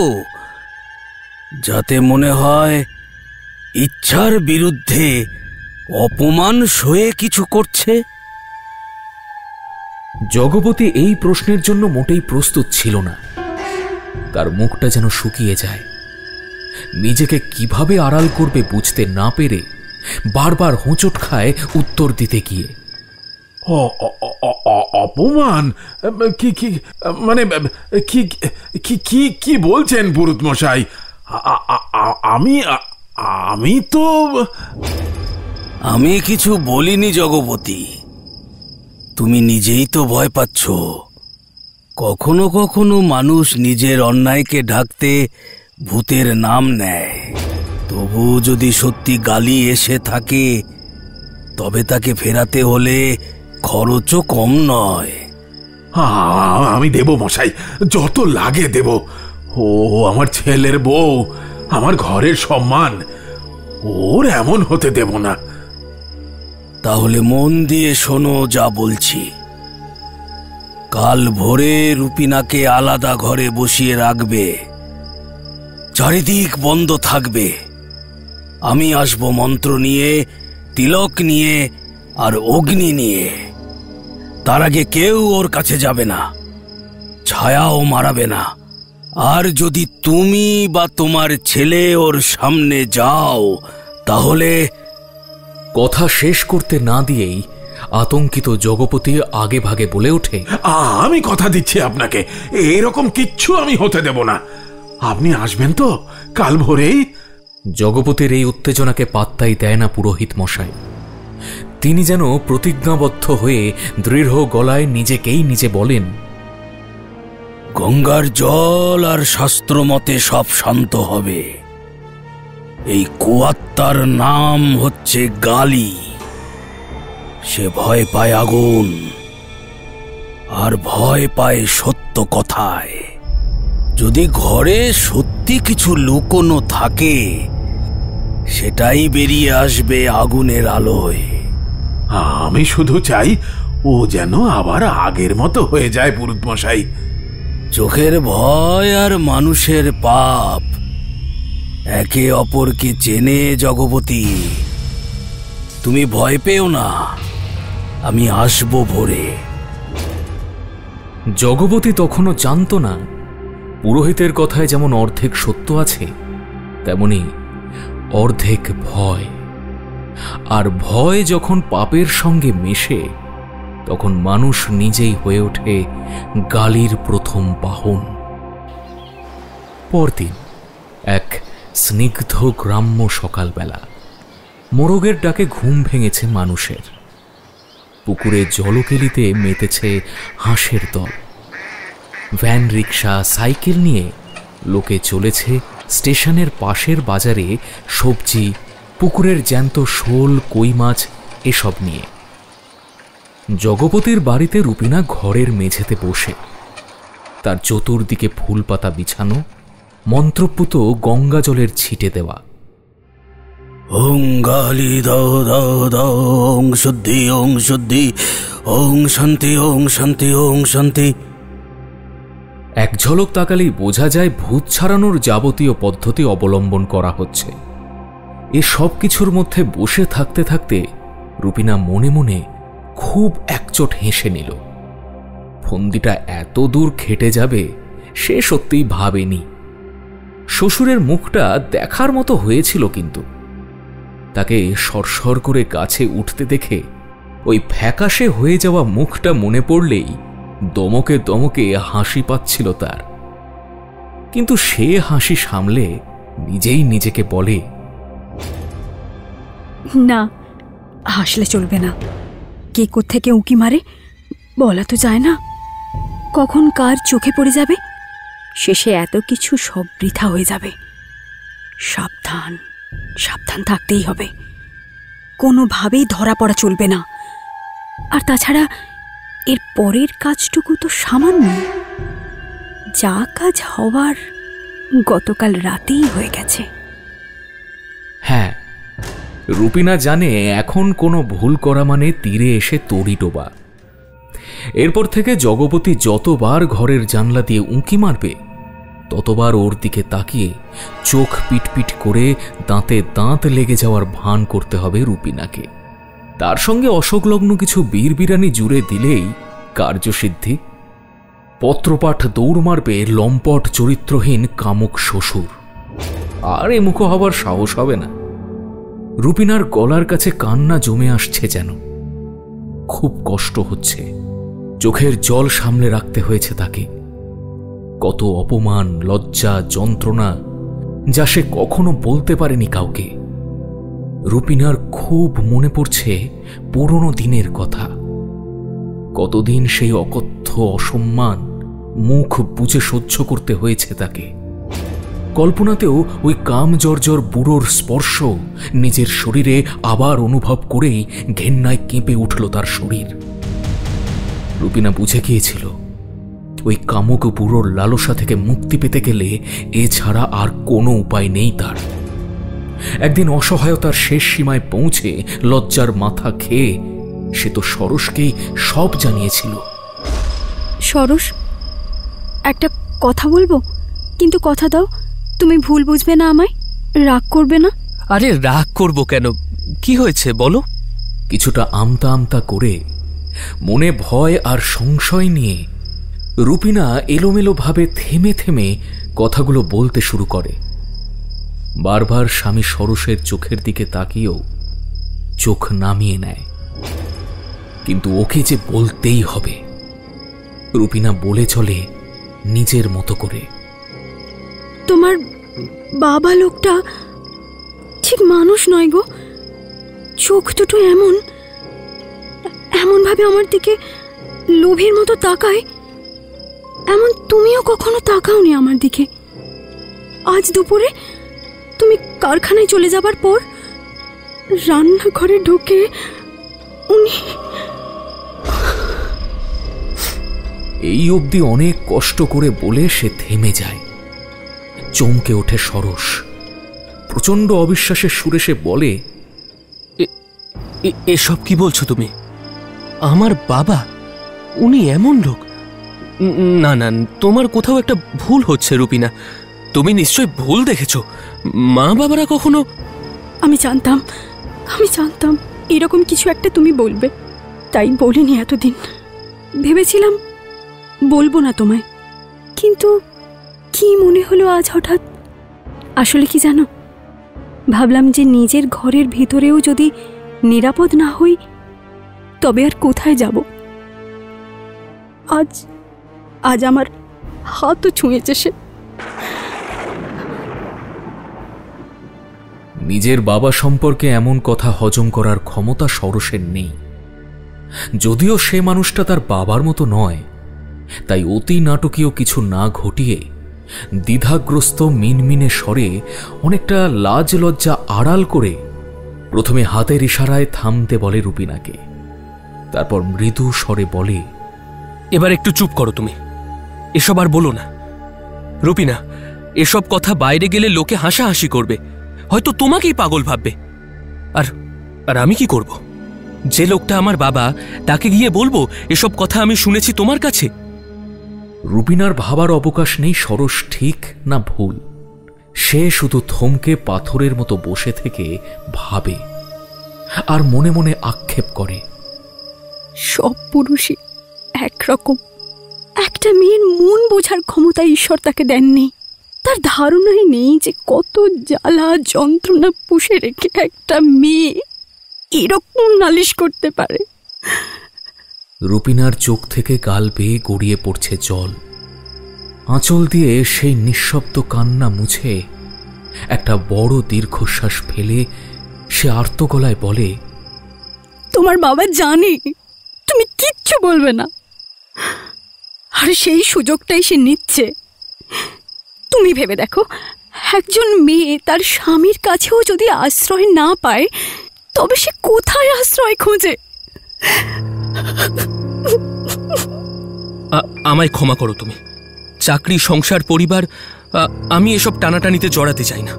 যাতে মনে হয় ইচ্ছার বিরুদ্ধে অপমান সয়ে কিছু করছে? জগপতি এই প্রশ্নের জন্য মোটেই প্রস্তুত ছিল না। তার মুখটা যেন শুকিয়ে যায়। নিজেকে কিভাবে আড়াল করবে বুঝতে না পেরে বারবার হোঁচট খায় উত্তর দিতে গিয়ে। অপমান? কি কি মানে কি কি কি কি বলছেন পুরোহিত মশাই? আমি তো আমি কিছু বলিনি জগপতি, তুমি নিজেই তো ভয় পাচ্ছ। কখনো কখনো মানুষ নিজের অন্যায়কে ঢাকতে ভূতের নাম নেয়। তবু যদি সত্যি গালি এসে থাকে তবে তাকে ফেরাতে হলে খরচও কম নয়। আমি দেব মশাই, যত লাগে দেব। ও আমার ছেলের বউ, আমার ঘরের সম্মান, ওর এমন হতে দেব না। তাহলে মন দিয়ে শোনো যা বলছি। কাল ভোরে রুপিনাকে আলাদা ঘরে বসিয়ে রাখবে, চারিদিক বন্ধ থাকবে। আমি আসব মন্ত্র নিয়ে, তিলক নিয়ে আর অগ্নি নিয়ে। তার আগে কেউ ওর কাছে যাবে না, ছায়াও মারাবে না। আর যদি তুমি বা তোমার ছেলে ওর সামনে যাও তাহলে। কথা শেষ করতে না দিয়েই আতঙ্কিত জগপতি আগে ভাগে বলে ওঠে, আমি কথা দিচ্ছি আপনাকে, এরকম কিচ্ছু আমি হতে দেব না। আপনি আসবেন তো কাল ভোরেই? জগপতির এই উত্তেজনাকে পাত্তাই দেয় না পুরোহিত মশাই। তিনি যেন প্রতিজ্ঞাবদ্ধ হয়ে দৃঢ় গলায় নিজেকেই নিজে বলেন, গঙ্গার জল আর শাস্ত্র মতে সব শান্ত হবে। এই কুয়াত্তার নাম হচ্ছে গালি। সে ভয় পায় আগুন, আর ভয় পায় সত্য কথায়। যদি ঘরে সত্যি কিছু লুকোনো থাকে সেটাই বেরিয়ে আসবে আগুনের আলোয়। আমি শুধু চাই ও যেন আবার আগের মতো হয়ে যায় পুরোহিত মশাই। চোখের ভয় আর মানুষের পাপ একে অপরকে চেনে জগপতি। তুমি ভয় পেও না, আমি আসবো ভোরে। জগবতী তখনও জানত না পুরোহিতের কথায় যেমন অর্ধেক সত্য আছে, তেমনি অর্ধেক ভয়। আর ভয় যখন পাপের সঙ্গে মেশে, তখন মানুষ নিজেই হয়ে ওঠে গালির প্রথম বাহন। পরদিন এক স্নিগ্ধ গ্রাম্য সকালবেলা মোরগের ডাকে ঘুম ভেঙেছে মানুষের। পুকুরে জলকেলিতে মেতেছে হাঁসের দল। ভ্যান, রিক্সা, সাইকেল নিয়ে লোকে চলেছে স্টেশনের পাশের বাজারে সবজি, পুকুরের জ্যান্ত শোল, কই মাছ এসব নিয়ে। জগপতির বাড়িতে রুপিনা ঘরের মেঝেতে বসে, তার চতুর্দিকে ফুল পাতা বিছানো, মন্ত্রপুত গঙ্গা জলের ছিটে দেওয়া। ওং গালি দাও দাও দাও, ওং শুদ্ধি, ওং শুদ্ধি, ওং শান্তি, ওং শান্তি, ওং শান্তি। এক ঝলক তাকালেই বোঝা যায় ভূত ছাড়ানোর যাবতীয় পদ্ধতি অবলম্বন করা হচ্ছে। এ সব কিছুর মধ্যে বসে থাকতে থাকতে রুপিনা মনে মনে খুব একচোট হেসে নিল। ফন্দিটা এত দূর খেটে যাবে সে সত্যিই ভাবেনি। শ্বশুরের মুখটা দেখার মতো হয়েছিল, কিন্তু তাকে সরসর করে গাছে উঠতে দেখে ওই ফ্যাকাশে হয়ে যাওয়া মুখটা মনে পড়লেই দমকে দমকে হাসি পাচ্ছিল তার। কিন্তু সে হাসি সামলে নিজেই নিজেকে বলে, না, হাসলে চলবে না। কে কোত্থেকে উঁকি মারে বলা তো যায় না, কখন কার চোখে পড়ে যাবে, শেষে এত কিছু সব বৃথা হয়ে যাবে। সাবধান, সাবধান থাকতেই হবে, কোনোভাবেই ধরা পড়া চলবে না। আর তাছাড়া এর পরের কাজটুকু তো সামান্য, যা কাজ হওয়ার গতকাল রাতেই হয়ে গেছে। হ্যাঁ, রুপিনা জানে এখন কোনো ভুল করা মানে তীরে এসে তড়ি ডোবা। এরপর থেকে জগপতি যতবার ঘরের জানলা দিয়ে উঁকি মারবে, ততবার ওর দিকে তাকিয়ে চোখ পিটপিট করে দাঁতে দাঁত লেগে যাওয়ার ভান করতে হবে রুপিনাকে। তার সঙ্গে অশোকলগ্ন কিছু বীরবিরানি জুড়ে দিলেই কার্যসিদ্ধি। পত্রপাঠ দৌড় মারবে লম্পট চরিত্রহীন কামুক শ্বশুর, আর এ মুখো হবার সাহস হবে না। রুপিনার গলার কাছে কান্না জমে আসছে যেন। খুব কষ্ট হচ্ছে, চোখের জল সামলে রাখতে হয়েছে তাকে। কত অপমান, লজ্জা, যন্ত্রণা যা সে কখনো বলতে পারেনি কাউকে। রুপিনার খুব মনে পড়ছে পুরনো দিনের কথা। কতদিন সেই অকথ্য অসম্মান মুখ বুজে সহ্য করতে হয়েছে তাকে। কল্পনাতেও ওই কাম জর্জর বুড়োর স্পর্শ নিজের শরীরে আবার অনুভব করেই ঘেন্নায় কেঁপে উঠল তার শরীর। রুপিনা বুঝে গিয়েছিল ওই কামুক বুড়োর লালসা থেকে মুক্তি পেতে গেলে এছাড়া আর কোনো উপায় নেই তার। একদিন অসহায়তার শেষ সীমায় পৌঁছে লজ্জার মাথা খেয়ে সে তো সরসকেই সব জানিয়েছিল। সরস, একটা কথা বলবো, কিন্তু কথা দাও তুমি ভুল বুঝবে না, আমায় রাগ করবে না। আরে রাগ করব কেন, কি হয়েছে বলো। কিছুটা আমতা আমতা করে, মনে ভয় আর সংশয় নিয়ে রুপিনা এলোমেলো ভাবে থেমে থেমে কথাগুলো বলতে শুরু করে। বারবার স্বামী সরসের চোখের দিকে তাকিয়েও চোখ নামিয়ে নেয়। কিন্তু ওকে যে বলতেই হবে। রুপিনা বলে চলে নিজের মতো করে, তোমার বাবা লোকটা ঠিক মানুষ নয় গো। চোখ দুটো এমন এমন ভাবে আমার দিকে লোভের মতো তাকায়, এমন তুমিও কখনো তাকাওনি আমার দিকে। আজ দুপুরে তুমি কারখানায় চলে যাবার পর রান্নাঘরে ঢুকে উনি। এই অবধি অনেক কষ্ট করে বলে সে থেমে যায়। চমকে ওঠে সরস। প্রচন্ড অবিশ্বাসের সুরে সে বলে, এসব কি বলছো তুমি? আমার বাবা উনি এমন লোক? না না, তোমার কোথাও একটা ভুল হচ্ছে রুপিনা। তুমি নিশ্চয় ভুল দেখেছো। মা বাবারা কখনো। আমি জানতাম এরকম কিছু একটা তুমি বলবে, তাই বলিনি এতদিন। ভেবেছিলাম বলবো না তোমায়, কিন্তু কি মনে হলো আজ হঠাৎ। আসলে কি জানো, ভাবলাম যে নিজের ঘরের ভিতরেও যদি নিরাপদ না হই তবে আর কোথায় যাব। আজ আজ আমার হাতও ছুঁয়েছে সে। নিজের বাবা সম্পর্কে এমন কথা হজম করার ক্ষমতা সরসের নেই। যদিও সে মানুষটা তার বাবার মতো নয়, তাই অতি নাটকীয় কিছু না ঘটিয়ে দ্বিধাগ্রস্ত মিনমিনে স্বরে অনেকটা লাজ লজ্জা আড়াল করে প্রথমে হাতের ইশারায় থামতে বলে রুপিনাকে। তারপর মৃদু স্বরে বলে, এবার একটু চুপ করো তুমি, এসব আর বলো না। রুপিনা, এসব কথা বাইরে গেলে লোকে হাসাহাসি করবে, হয়তো তোমাকেই পাগল ভাববে। আর আর আমি কি করব? যে লোকটা আমার বাবা, তাকে গিয়ে বলবো এসব কথা আমি শুনেছি তোমার কাছে? রুপিনার ভাবার অবকাশ নেই সরস ঠিক না ভুল। সে শুধু থমকে পাথরের মতো বসে থেকে ভাবে আর মনে মনে আক্ষেপ করে, সব পুরুষই একরকম। একটা মেয়ের মন বোঝার ক্ষমতা ঈশ্বর তাকে দেননি। তার ধারণাই নেই যে কত জ্বালা যন্ত্রণা পুষে রেখে একটা মেয়ে এরকম নালিশ করতে পারে। রুপিনার চোখ থেকে গাল বেয়ে গড়িয়ে পড়ছে জল। আঁচল দিয়ে সেই নিঃশব্দ কান্না মুছে একটা বড় দীর্ঘশ্বাস ফেলে সে আর্ত গলায় বলে, তোমার বাবা জানে তুমি কিচ্ছু বলবে না, আর সেই সুযোগটাই সে নিচ্ছে। তুমি ভেবে দেখো, একজন মেয়ে তার স্বামীর কাছেও যদি আশ্রয় না পায় তবে সে কোথায় আশ্রয় খোঁজে? আমায় ক্ষমা করো তুমি। চাকরি, সংসার, পরিবার, আমি এসব টানাটানিতে জড়াতে চাই না।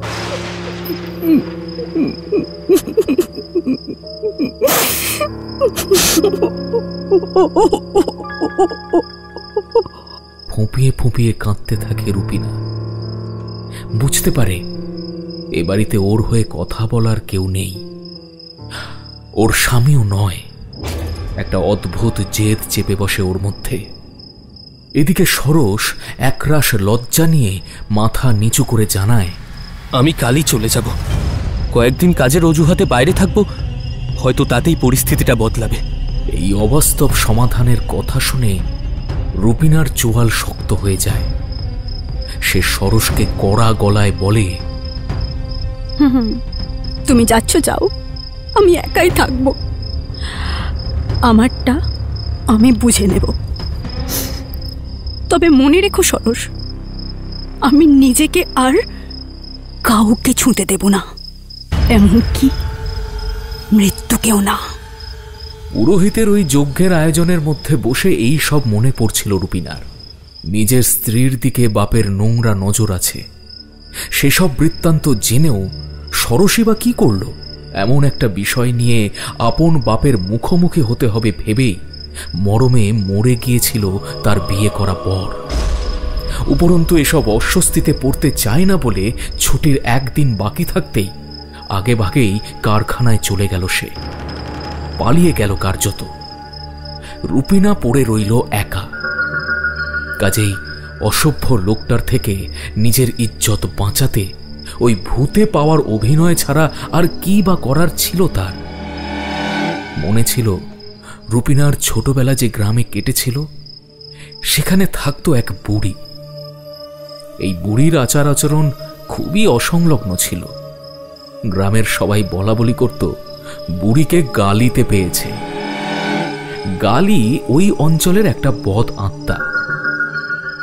ফুঁপিয়ে ফুঁপিয়ে কাঁদতে থাকে রুপিনা। বুঝতে পারে এ বাড়িতে ওর হয়ে কথা বলার কেউ নেই, ওর স্বামীও নয়। একটা অদ্ভুত জেদ চেপে বসে ওর মধ্যে। এদিকে সরস একরাশ লজ্জা নিয়ে মাথা নিচু করে জানায়, আমি কালই চলে যাব। কয়েকদিন কাজের অজুহাতে বাইরে থাকবো, হয়তো তাতেই পরিস্থিতিটা বদলাবে। এই অবাস্তব সমাধানের কথা শুনে রুপিনার চোয়াল শক্ত হয়ে যায়। সে সরসকে কড়া গলায় বলে, তুমি যাচ্ছ যাও, আমি একাই থাকবো। আমারটা আমি বুঝে নেব। তবে মনে রেখো সরস, আমি নিজেকে আর কাউকে ছুঁতে দেব না, এমনকি মৃত্যুকেও না। পুরোহিতের ওই যজ্ঞের আয়োজনের মধ্যে বসে এই সব মনে পড়ছিল রুপিনার। নিজের স্ত্রীর দিকে বাপের নোংরা নজর আছে, সেসব বৃত্তান্ত জেনেও সরসী বা কি করল? এমন একটা বিষয় নিয়ে আপন বাপের মুখোমুখি হতে হবে ভেবেই মরমে মরে গিয়েছিল তার বিয়ে করা বর। উপরন্তু এসব অস্বস্তিতে পড়তে চায় না বলে ছুটির একদিন বাকি থাকতেই আগে ভাগেই কারখানায় চলে গেল। সে পালিয়ে গেল কার্যত। রুপিনা পড়ে রইল একা। কাজেই অসভ্য লোকটার থেকে নিজের ইজ্জত বাঁচাতে ওই ভূতে পাওয়ার অভিনয় ছাড়া আর কি বা করার ছিল তার? মনে ছিল রুপিনার ছোটবেলা যে গ্রামে কেটেছিল সেখানে থাকতো এক বুড়ি। এই বুড়ির আচার আচরণ খুবই অসংলগ্ন ছিল। গ্রামের সবাই বলা বলি করত বুড়িকে গালিতে পেয়েছে। গালি ওই অঞ্চলের একটা বদ আত্মা,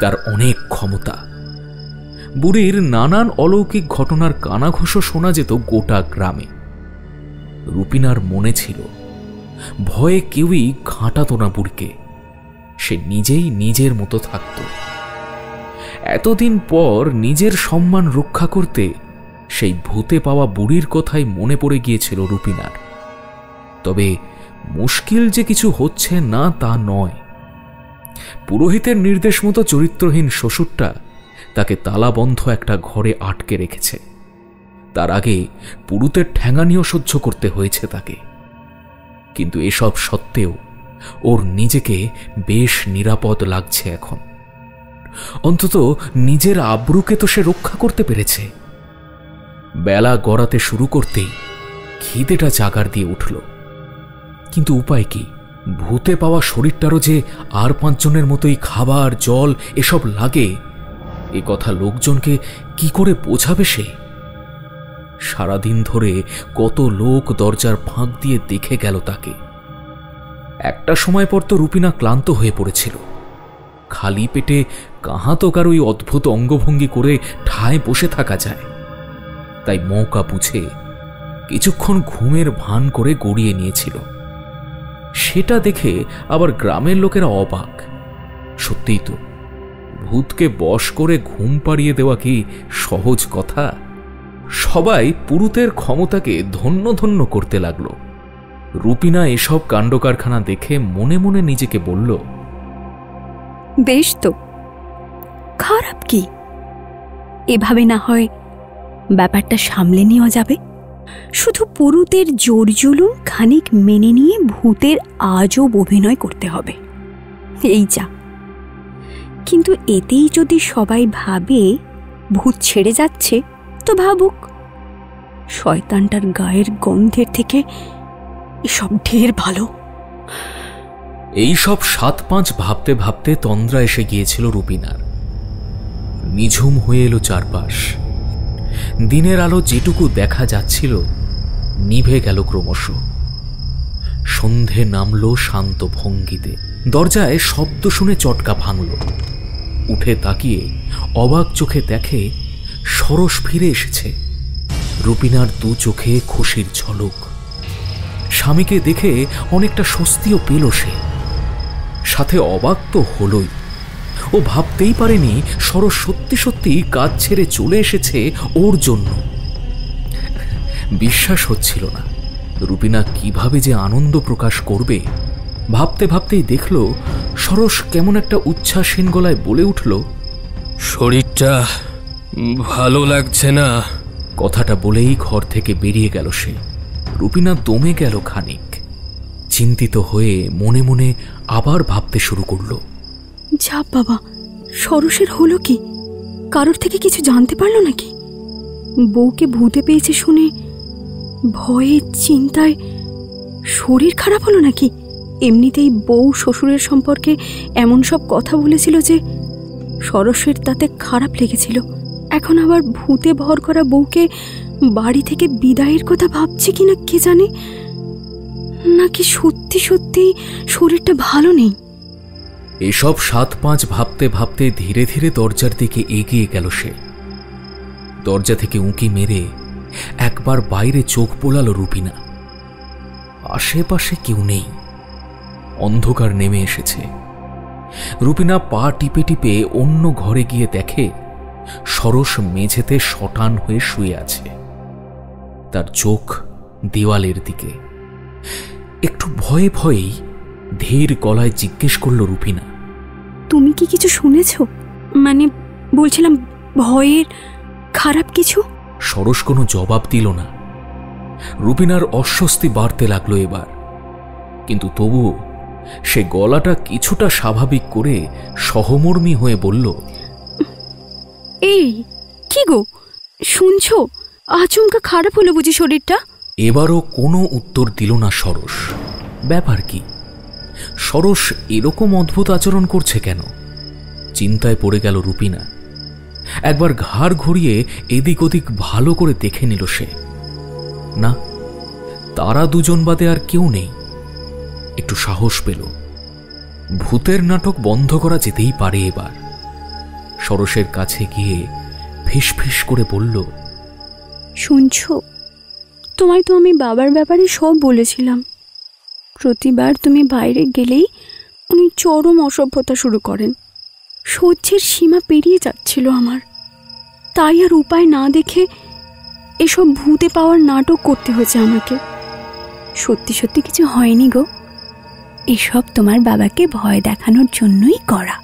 তার অনেক ক্ষমতা। বুড়ির নানান অলৌকিক ঘটনার কানাঘুষো শোনা যেত গোটা গ্রামে। রুপিনার মনে ছিল ভয়ে কেউই ঘাঁটাত না বুড়িকে, সে নিজেই নিজের মতো থাকত। এতদিন পর নিজের সম্মান রক্ষা করতে সেই ভূতে পাওয়া বুড়ির কথাই মনে পড়ে গিয়েছিল রুপিনার। তবে মুশকিল যে কিছু হচ্ছে না তা নয়। পুরোহিতের নির্দেশ মতো চরিত্রহীন শ্বশুরটা তাকে তালাবন্ধ একটা ঘরে আটকে রেখেছে। তার আগে পুরুতের ঠ্যাঙানিও সহ্য করতে হয়েছে তাকে। কিন্তু এসব সত্ত্বেও ওর নিজেকে বেশ নিরাপদ লাগছে এখন। অন্তত নিজের আব্রুকে তো সে রক্ষা করতে পেরেছে। বেলা গড়াতে শুরু করতেই খিদেটা জাগার দিয়ে উঠল, কিন্তু উপায় কি? ভূতে পাওয়া শরীরটারও যে আর 5 জনের মতোই খাবার, জল এসব লাগে, এ কথা লোকজনকে কি করে বোঝাবে সে? সারাদিন ধরে কত লোক দরজার ফাঁক দিয়ে দেখে গেল তাকে। একটা সময় পর তো রুপিনা ক্লান্ত হয়ে পড়েছিল। খালি পেটে কাহা তো কার ওই অদ্ভুত অঙ্গভঙ্গি করে ঠায় বসে থাকা যায়। তাই মৌকা বুঝে কিছুক্ষণ ঘুমের ভান করে গড়িয়ে নিয়েছিল। সেটা দেখে আবার গ্রামের লোকেরা অবাক। সত্যিই তো, ভূতকে বশ করে ঘুম পাড়িয়ে দেওয়া কি সহজ কথা? সবাই পুরুতের ক্ষমতাকে ধন্য ধন্য করতে লাগল। রুপিনা এসব কাণ্ডকারখানা দেখে মনে মনে নিজেকে বলল, বেশ তো, খারাপ কি? এভাবে না হয় ব্যাপারটা সামলে নেওয়া যাবে। শুধু পুরুতের জোর জুলুম খানিক মেনে নিয়ে ভূতের আজব অভিনয় করতে হবে, এই যা। কিন্তু এতেই যদি সবাই ভাবে ভূত ছেড়ে যাচ্ছে, তো ভাবুক। শয়তানটার গায়ের গন্ধের থেকে এসব ঢের ভালো। এই সব 7-5 ভাবতে ভাবতে তন্দ্রা এসে গিয়েছিল রুপিনার। নিঝুম হয়ে এলো চারপাশ। দিনের আলো যেটুকু দেখা যাচ্ছিল নিভে গেল ক্রমশ। সন্ধে নামল শান্ত ভঙ্গিতে। দরজায় শব্দ শুনে চটকা ভাঙল। উঠে তাকিয়ে অবাক চোখে দেখে সরস ফিরে এসেছে। রুপিনার 2 চোখে খুশির ঝলক। স্বামীকে দেখে অনেকটা স্বস্তিও পেল সে। সাথে অবাক তো হলই। ও ভাবতেই পারেনি সরস সত্যি সত্যি কাজ ছেড়ে চলে এসেছে ওর জন্য। বিশ্বাস হচ্ছিল না রুপিনা কিভাবে যে আনন্দ প্রকাশ করবে। ভাবতে ভাবতেই দেখল সরস কেমন একটা উচ্ছ্বাসহীন গলায় বলে উঠল, শরীরটা ভালো লাগছে না। কথাটা বলেই ঘর থেকে বেরিয়ে গেল সে। রুপিনা দমে গেল খানিক। চিন্তিত হয়ে মনে মনে আবার ভাবতে শুরু করল, যা বাবা, সরসের হলো কি? কারোর থেকে কিছু জানতে পারলো নাকি? বউকে ভূতে পেয়েছে শুনে ভয়ে চিন্তায় শরীর খারাপ হলো নাকি? এমনিতেই বউ শ্বশুরের সম্পর্কে এমন সব কথা বলেছিল যে সরসের তাতে খারাপ লেগেছিল। এখন আবার ভূতে ভর করা বউকে বাড়ি থেকে বিদায়ের কথা ভাবছে কিনা কে জানে। নাকি সত্যি সত্যি শরীরটা ভালো নেই। এসব 7-5 ভাবতে ভাবতে ধীরে ধীরে দরজার দিকে এগিয়ে গেল সে। দরজা থেকে উঁকি মেরে একবার বাইরে চোখ বোলালো রুপিনা। আশেপাশে কেউ নেই। অন্ধকার নেমে এসেছে। রুপিনা পা টিপে টিপে অন্য ঘরে গিয়ে দেখে সরস মেঝেতে শটান হয়ে শুয়ে আছে। তার চোখ দেওয়ালের দিকে। একটু ভয়ে ভয়েই ধীর গলায় জিজ্ঞেস করল রুপিনা, তুমি কি কিছু শুনেছ? মানে বলছিলাম, ভয়ের খারাপ কিছু? সরস কোনো জবাব দিল না। রুপিনার অস্বস্তি বাড়তে লাগলো এবার। কিন্তু তবুও সে গলাটা কিছুটা স্বাভাবিক করে সহমর্মী হয়ে বলল, এই কি গো, শুনছো? আচমকা খারাপ হলো বুঝি শরীরটা? এবারও কোনো উত্তর দিল না সরস। ব্যাপার কি? সরস এরকম অদ্ভুত আচরণ করছে কেন? চিন্তায় পড়ে গেল রুপিনা। একবার ঘাড় ঘুরিয়ে এদিক ওদিক ভালো করে দেখে নিল সে। না, তারা 2 জন বাদে আর কেউ নেই। একটু সাহস পেল। ভূতের নাটক বন্ধ করা যেতেই পারে এবার। সরসের কাছে গিয়ে ফিসফিস করে বলল, শুনছো? তোমায় তো আমি বাবার ব্যাপারে সব বলেছিলাম। প্রতিবার তুমি বাইরে গেলেই উনি চরম অসভ্যতা শুরু করেন। সহ্যের সীমা পেরিয়ে যাচ্ছিল আমার। তাই আর উপায় না দেখে এসব ভূতে পাওয়ার নাটক করতে হয়েছে আমাকে। সত্যি সত্যি কিছু হয়নি গো, এসব তোমার বাবাকে ভয় দেখানোর জন্যই করা।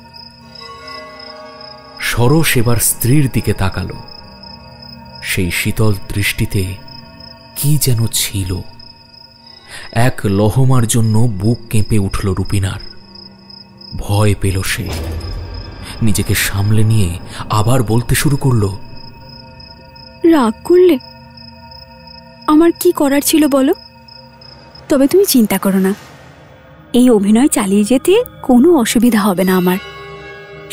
সরস এবার স্ত্রীর দিকে তাকালো। সেই শীতল দৃষ্টিতে কি যেন ছিল। এক লহমার জন্য বুক কেঁপে উঠল রুপিনার। ভয় পেল সে। নিজেকে সামলে নিয়ে আবার বলতে শুরু করলো, রাগ করলে? আমার কি করার ছিল বলো? তবে তুমি চিন্তা করো না, এই অভিনয় চালিয়ে যেতে কোনো অসুবিধা হবে না আমার।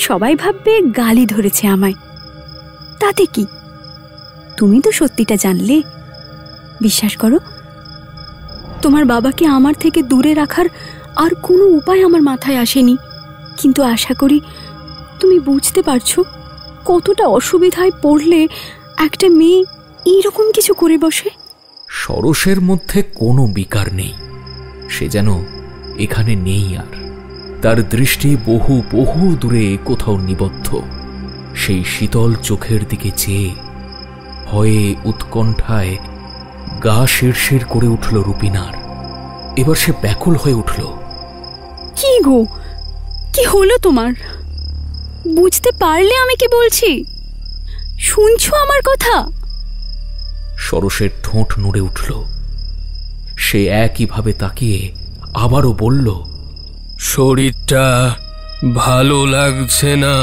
সবাই ভাববে গালি ধরেছে আমায়, তাতে কি? তুমি তো সত্যিটা জানলে। বিশ্বাস করো, তোমার বাবাকে আমার থেকে দূরে রাখার আর কোনো উপায় আমার মাথায় আসেনি। কিন্তু আশা করি তুমি বুঝতে পারছো কতটা অসুবিধায় পড়লে একটা মেয়ে এইরকম কিছু করে বসে। সরসের মধ্যে কোনো বিকার নেই, সে যেন এখানে নেই আর। তার দৃষ্টি বহু বহু দূরে কোথাও নিবদ্ধ। সেই শীতল চোখের দিকে চেয়ে ভয়ে উৎকণ্ঠায় গা শিরশির করে উঠল রুপিনার। এবার সে ব্যাকুল হয়ে উঠল। কি গো, কি হলো তোমার? বুঝতে পারলে আমি কি বলছি? শুনছো আমার কথা? সরসের ঠোঁট নড়ে উঠল। সে একইভাবে তাকিয়ে আবারও বলল, শরীরটা ভালো লাগছে না।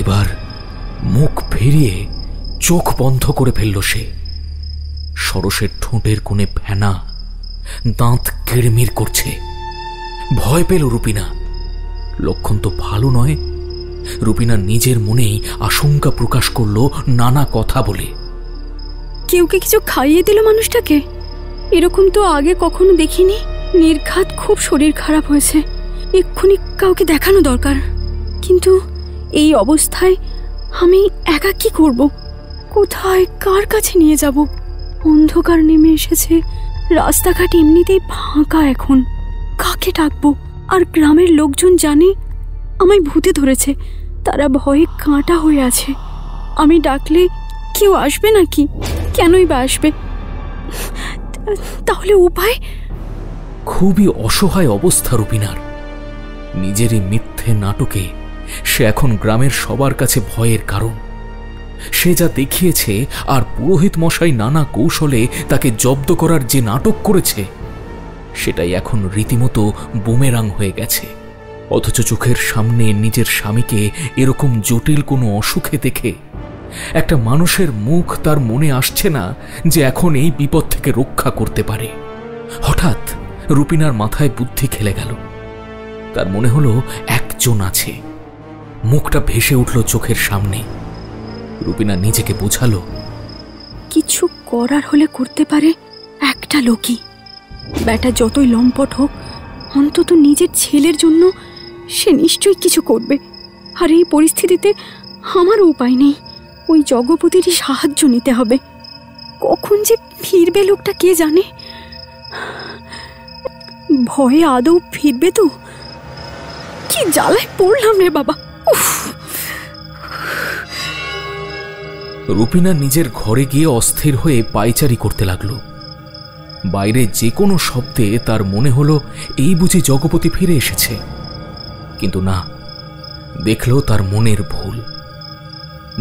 এবার মুখ ফিরিয়ে চোখ বন্ধ করে ফেলল সে। সরসের ঠোঁটের কোণে ফেনা, দাঁত কিড়মির করছে। ভয় পেল রুপিনা। লক্ষণ তো ভালো নয়। রুপিনা নিজের মনেই আশঙ্কা প্রকাশ করল নানা কথা বলে। কেউ কি কিছু খাইয়ে দিল মানুষটাকে? এরকম তো আগে কখনো দেখিনি। নির্ঘাত খুব শরীর খারাপ হয়েছে, এক্ষুনি কাউকে দেখানো দরকার। কিন্তু এই অবস্থায় আমি একা কি করব? কোথায়, কার কাছে নিয়ে যাব? অন্ধকার নেমে এসেছে, রাস্তাঘাট এমনিতেই ফাঁকা এখন। কাকে ডাকবো? আর গ্রামের লোকজন জানে আমায় ভূতে ধরেছে, তারা ভয়ে কাঁটা হয়ে আছে। আমি ডাকলে কেউ আসবে নাকি? কেনই বা আসবে? তাহলে উপায়? খুবই অসহায় অবস্থা রুপিনার। নিজেরই মিথ্যে নাটকে সে এখন গ্রামের সবার কাছে ভয়ের কারণ। সে যা দেখিয়েছে আর পুরোহিত মশাই নানা কৌশলে তাকে জব্দ করার যে নাটক করেছে, সেটাই এখন রীতিমতো বুমেরাং হয়ে গেছে। অথচ চোখের সামনে নিজের স্বামীকে এরকম জটিল কোনো অসুখে দেখে একটা মানুষের মুখ তার মনে আসছে না যে এখন এই বিপদ থেকে রক্ষা করতে পারে। হঠাৎ রুপিনার মাথায় বুদ্ধি খেলে গেল। তার মনে হলো একজন আছে। মুখটা ভেসে উঠল চোখের সামনে। রুপিনা নিজেকে বোঝালো, কিছু করার হলে করতে পারে একটা লোকই। ব্যাটা যতই লম্পট হোক, অন্তত নিজের ছেলের জন্য সে নিশ্চয়ই কিছু করবে। আর এই পরিস্থিতিতে আমারও উপায় নেই, ওই জগপতিরই সাহায্য নিতে হবে। কখন যে ফিরবে লোকটা কে জানে? ভয়ে আদৌ ফিরবে তো? কি জ্বালায় পড়লাম রে বাবা! উফ! রুপিনা নিজের ঘরে গিয়ে অস্থির হয়ে পায়চারি করতে লাগলো। বাইরে যে কোনো শব্দে তার মনে হলো এই বুঝি জগপতি ফিরে এসেছে। কিন্তু না, দেখলো তার মনের ভুল।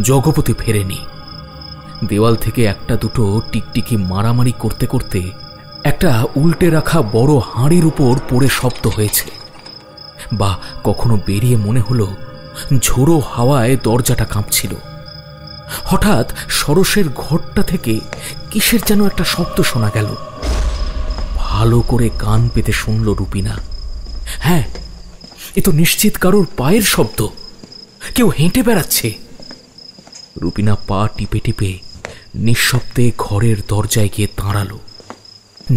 জগপতি ফেরেনি। দেওয়াল থেকে একটা দুটো টিকটিকি মারামারি করতে করতে একটা উল্টে রাখা বড় হাঁড়ির উপর পড়ে শব্দ হয়েছে। বা কখনো বেরিয়ে মনে হলো ঝোড়ো হাওয়ায় দরজাটা কাঁপছিল। হঠাৎ সরসের ঘরটা থেকে কিসের যেন একটা শব্দ শোনা গেল। ভালো করে কান পেতে শুনল রুপিনা। হ্যাঁ, এ তো নিশ্চিত কারোর পায়ের শব্দ। কেউ হেঁটে বেড়াচ্ছে। রুপিনা পা টিপে টিপে নিঃশব্দে ঘরের দরজায় গিয়ে দাঁড়ালো।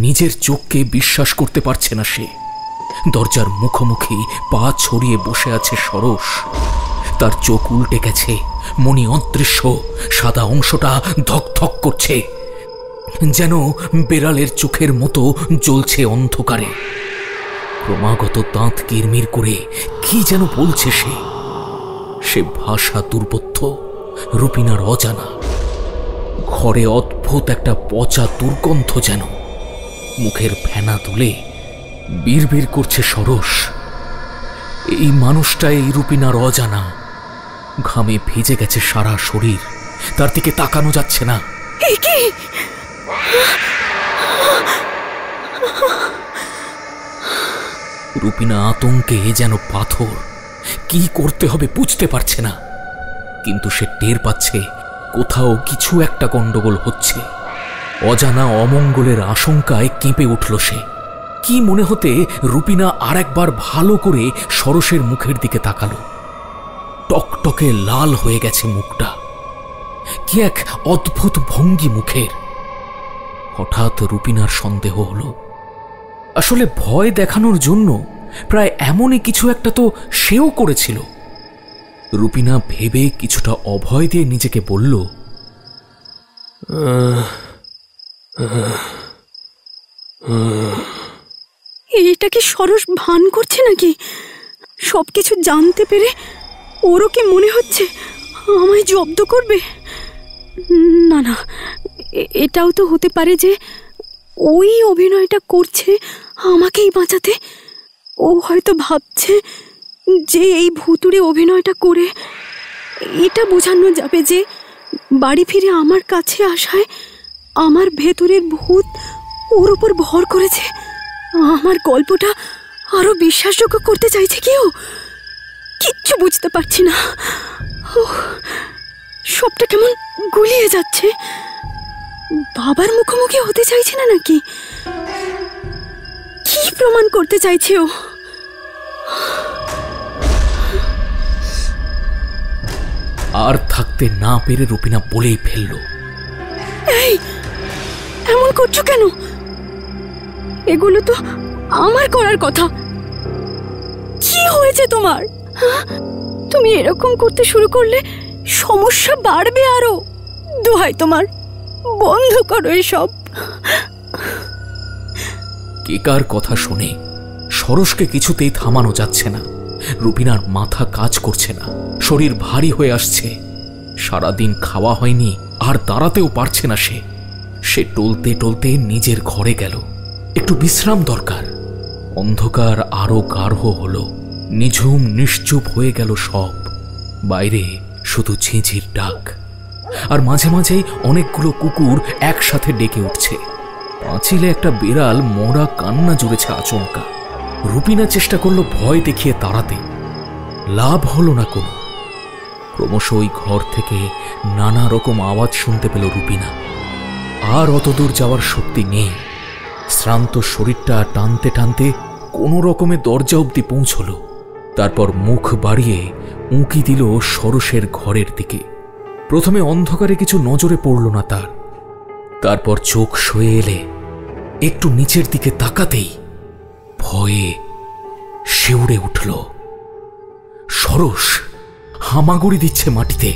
নিজের চোখকে বিশ্বাস করতে পারছে না সে। দরজার মুখোমুখি পা ছড়িয়ে বসে আছে সরস। তার চোখ উল্টে গেছে, মনি অদৃশ্য, সাদা অংশটা ধকধক করছে, যেন বেড়ালের চোখের মতো জ্বলছে অন্ধকারে। ক্রমাগত দাঁত কিরমির করে কি যেন বলছে সে ভাষা দুর্বোধ্য, রুপিনার অজানা। ঘরে অদ্ভুত একটা পচা দুর্গন্ধ যেন। মুখের ফেনা তুলে বিড়বিড় করছে সরস। এই মানুষটা এই রুপিনার অজানা। ঘামে ভিজে গেছে সারা শরীর, তার দিকে তাকানো যাচ্ছে না। রুপিনা আতঙ্কে যেন পাথর, কি করতে হবে বুঝতে পারছে না, কিন্তু সে টের পাচ্ছে কোথাও কিছু একটা গন্ডগোল হচ্ছে। অজানা অমঙ্গলের আশঙ্কায় কেঁপে উঠল সে। কি মনে হতে রুপিনা আর একবার ভালো করে সরসের মুখের দিকে তাকালো। টকটকে লাল হয়ে গেছে মুখটা, কি এক অদ্ভুত ভঙ্গি মুখের। হঠাৎ রুপিনার সন্দেহ হলো, আসলে ভয় দেখানোর জন্য প্রায় এমনই কিছু একটা তো সেও করেছিল। রুপিনা ভেবে কিছুটা অভয় দিয়ে নিজেকে বলল, এটা কি সরস ভান করছে নাকি? সবকিছু জানতে পেরে ওরও কি মনে হচ্ছে আমায় জব্দ করবে? না না, এটাও তো হতে পারে যে ওই অভিনয়টা করছে আমাকেই বাঁচাতে। ও হয়তো ভাবছে যে এই ভুতুড়ে অভিনয়টা করে এটা বোঝানো যাবে যে বাড়ি ফিরে আমার কাছে আসায় আমার ভেতরের ভূত ওর উপর ভর করেছে। আমার গল্পটা আরো বিশ্বাসযোগ্য করতে চাইছে কেউ। কিচ্ছু বুঝতে পারছি না, সবটা কেমন গুলিয়ে যাচ্ছে। বাবার মুখোমুখি হতে চাইছে না নাকি? কি প্রমাণ করতে চাইছে ও? আর থাকতে না পেরে রুপিনা বলেই ফেলল, এই এমন করছো কেন? এগুলো তো আমার করার কথা। কি হয়েছে তোমার? তুমি এরকম করতে শুরু করলে সমস্যা বাড়বে আরো। দোহাই তোমার, বন্ধ করো এসব। কে কার কথা শুনে সরসকে কিছুতেই থামানো যাচ্ছে না। রুপিনার মাথা কাজ করছে না, শরীর ভারী হয়ে আসছে। সারাদিন খাওয়া হয়নি, আর দাঁড়াতেও পারছে না সে। সে টলতে টলতে নিজের ঘরে গেল, একটু বিশ্রাম দরকার। অন্ধকার আরো গাঢ় হলো, নিঝুম নিশ্চুপ হয়ে গেল সব। বাইরে শুধু ঝিঁঝির ডাক, আর মাঝে মাঝেই অনেকগুলো কুকুর একসাথে ডেকে উঠছে। পাঁচিলে একটা বিড়াল মরা কান্না জুড়েছে আচমকা। রুপিনা চেষ্টা করলো ভয় দেখিয়ে তাড়াতে, লাভ হলো না কোনো। ক্রমশ ওই ঘর থেকে নানা রকম আওয়াজ শুনতে পেল রুপিনা। আর অতদূর যাওয়ার শক্তি নেই। শ্রান্ত শরীরটা টানতে টানতে কোনো রকমে দরজা অবধি পৌঁছল। তারপর মুখ বাড়িয়ে উঁকি দিল সরসের ঘরের দিকে। প্রথমে অন্ধকারে কিছু নজরে পড়ল না তার। তারপর চোখ সয়ে এলে একটু নিচের দিকে তাকাতেই ভয়ে শিউরে উঠল। সরস হামাগুড়ি দিচ্ছে মাটিতে।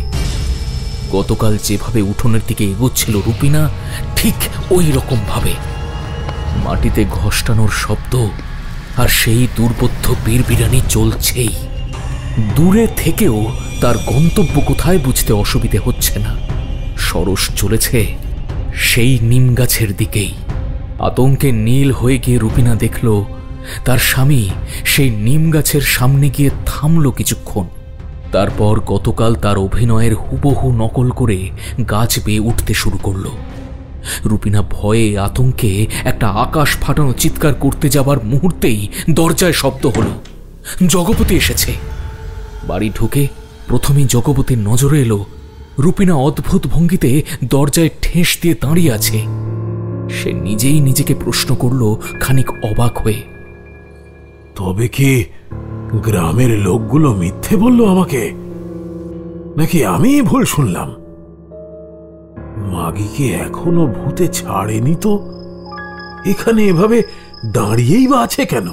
গতকাল যেভাবে উঠোনের দিকে এগোচ্ছিল রুপিনা, ঠিক ওই রকম ভাবে মাটিতে ঘষ্টানোর শব্দ, আর সেই দুর্বোধ্য বিড়বিড়ানি চলছেই। দূরে থেকেও তার গন্তব্য কোথায় বুঝতে অসুবিধে হচ্ছে না। সরস চলেছে সেই নিম গাছের দিকেই। আতঙ্কে নীল হয়ে গিয়ে রুপিনা দেখল তার স্বামী সেই নিম গাছের সামনে গিয়ে থামল কিছুক্ষণ। তারপর গতকাল তার অভিনয়ের হুবহু নকল করে গাছ বেয়ে উঠতে শুরু করল। রুপিনা ভয়ে আতঙ্কে একটা আকাশ ফাটানো চিৎকার করতে যাবার মুহূর্তেই দরজায় শব্দ হলো। জগপতি এসেছে। বাড়ি ঢুকে প্রথমেই জগপতির নজরে এলো রুপিনা অদ্ভুত ভঙ্গিতে দরজায় ঠেস দিয়ে দাঁড়িয়ে আছে। সে নিজেই নিজেকে প্রশ্ন করল খানিক অবাক হয়ে, তবে কি গ্রামের লোকগুলো মিথ্যে বলল আমাকে, নাকি আমি ভুল শুনলাম? মাগিকে এখনো ভূতে ছাড়েনি তো, এখানে এভাবে দাঁড়িয়েই বা আছে কেন?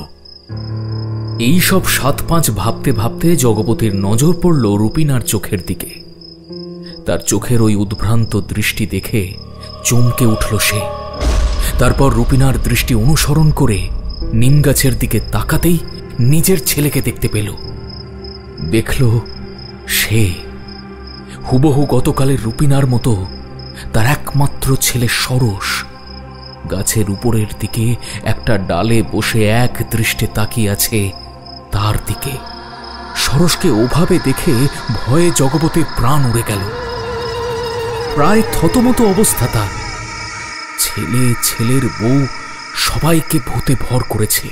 এই সব ৭-৫ ভাবতে ভাবতে জগপতির নজর পড়ল রুপিনার চোখের দিকে। তার চোখের ওই উদ্ভ্রান্ত দৃষ্টি দেখে চমকে উঠল সে। তারপর রুপিনার দৃষ্টি অনুসরণ করে নিম গাছের দিকে তাকাতেই নিজের ছেলেকে দেখতে পেল। দেখল সে হুবহু গতকালের রুপিনার মতো তার একমাত্র ছেলে সরস গাছের উপরের দিকে একটা ডালে বসে এক দৃষ্টে তাকিয়ে আছে তার দিকে। সরসকে ওভাবে দেখে ভয়ে জগপতির প্রাণ উড়ে গেল। প্রায় থতমত অবস্থা তার। ছেলে, ছেলের বউ সবাইকে ভূতে ভর করেছে।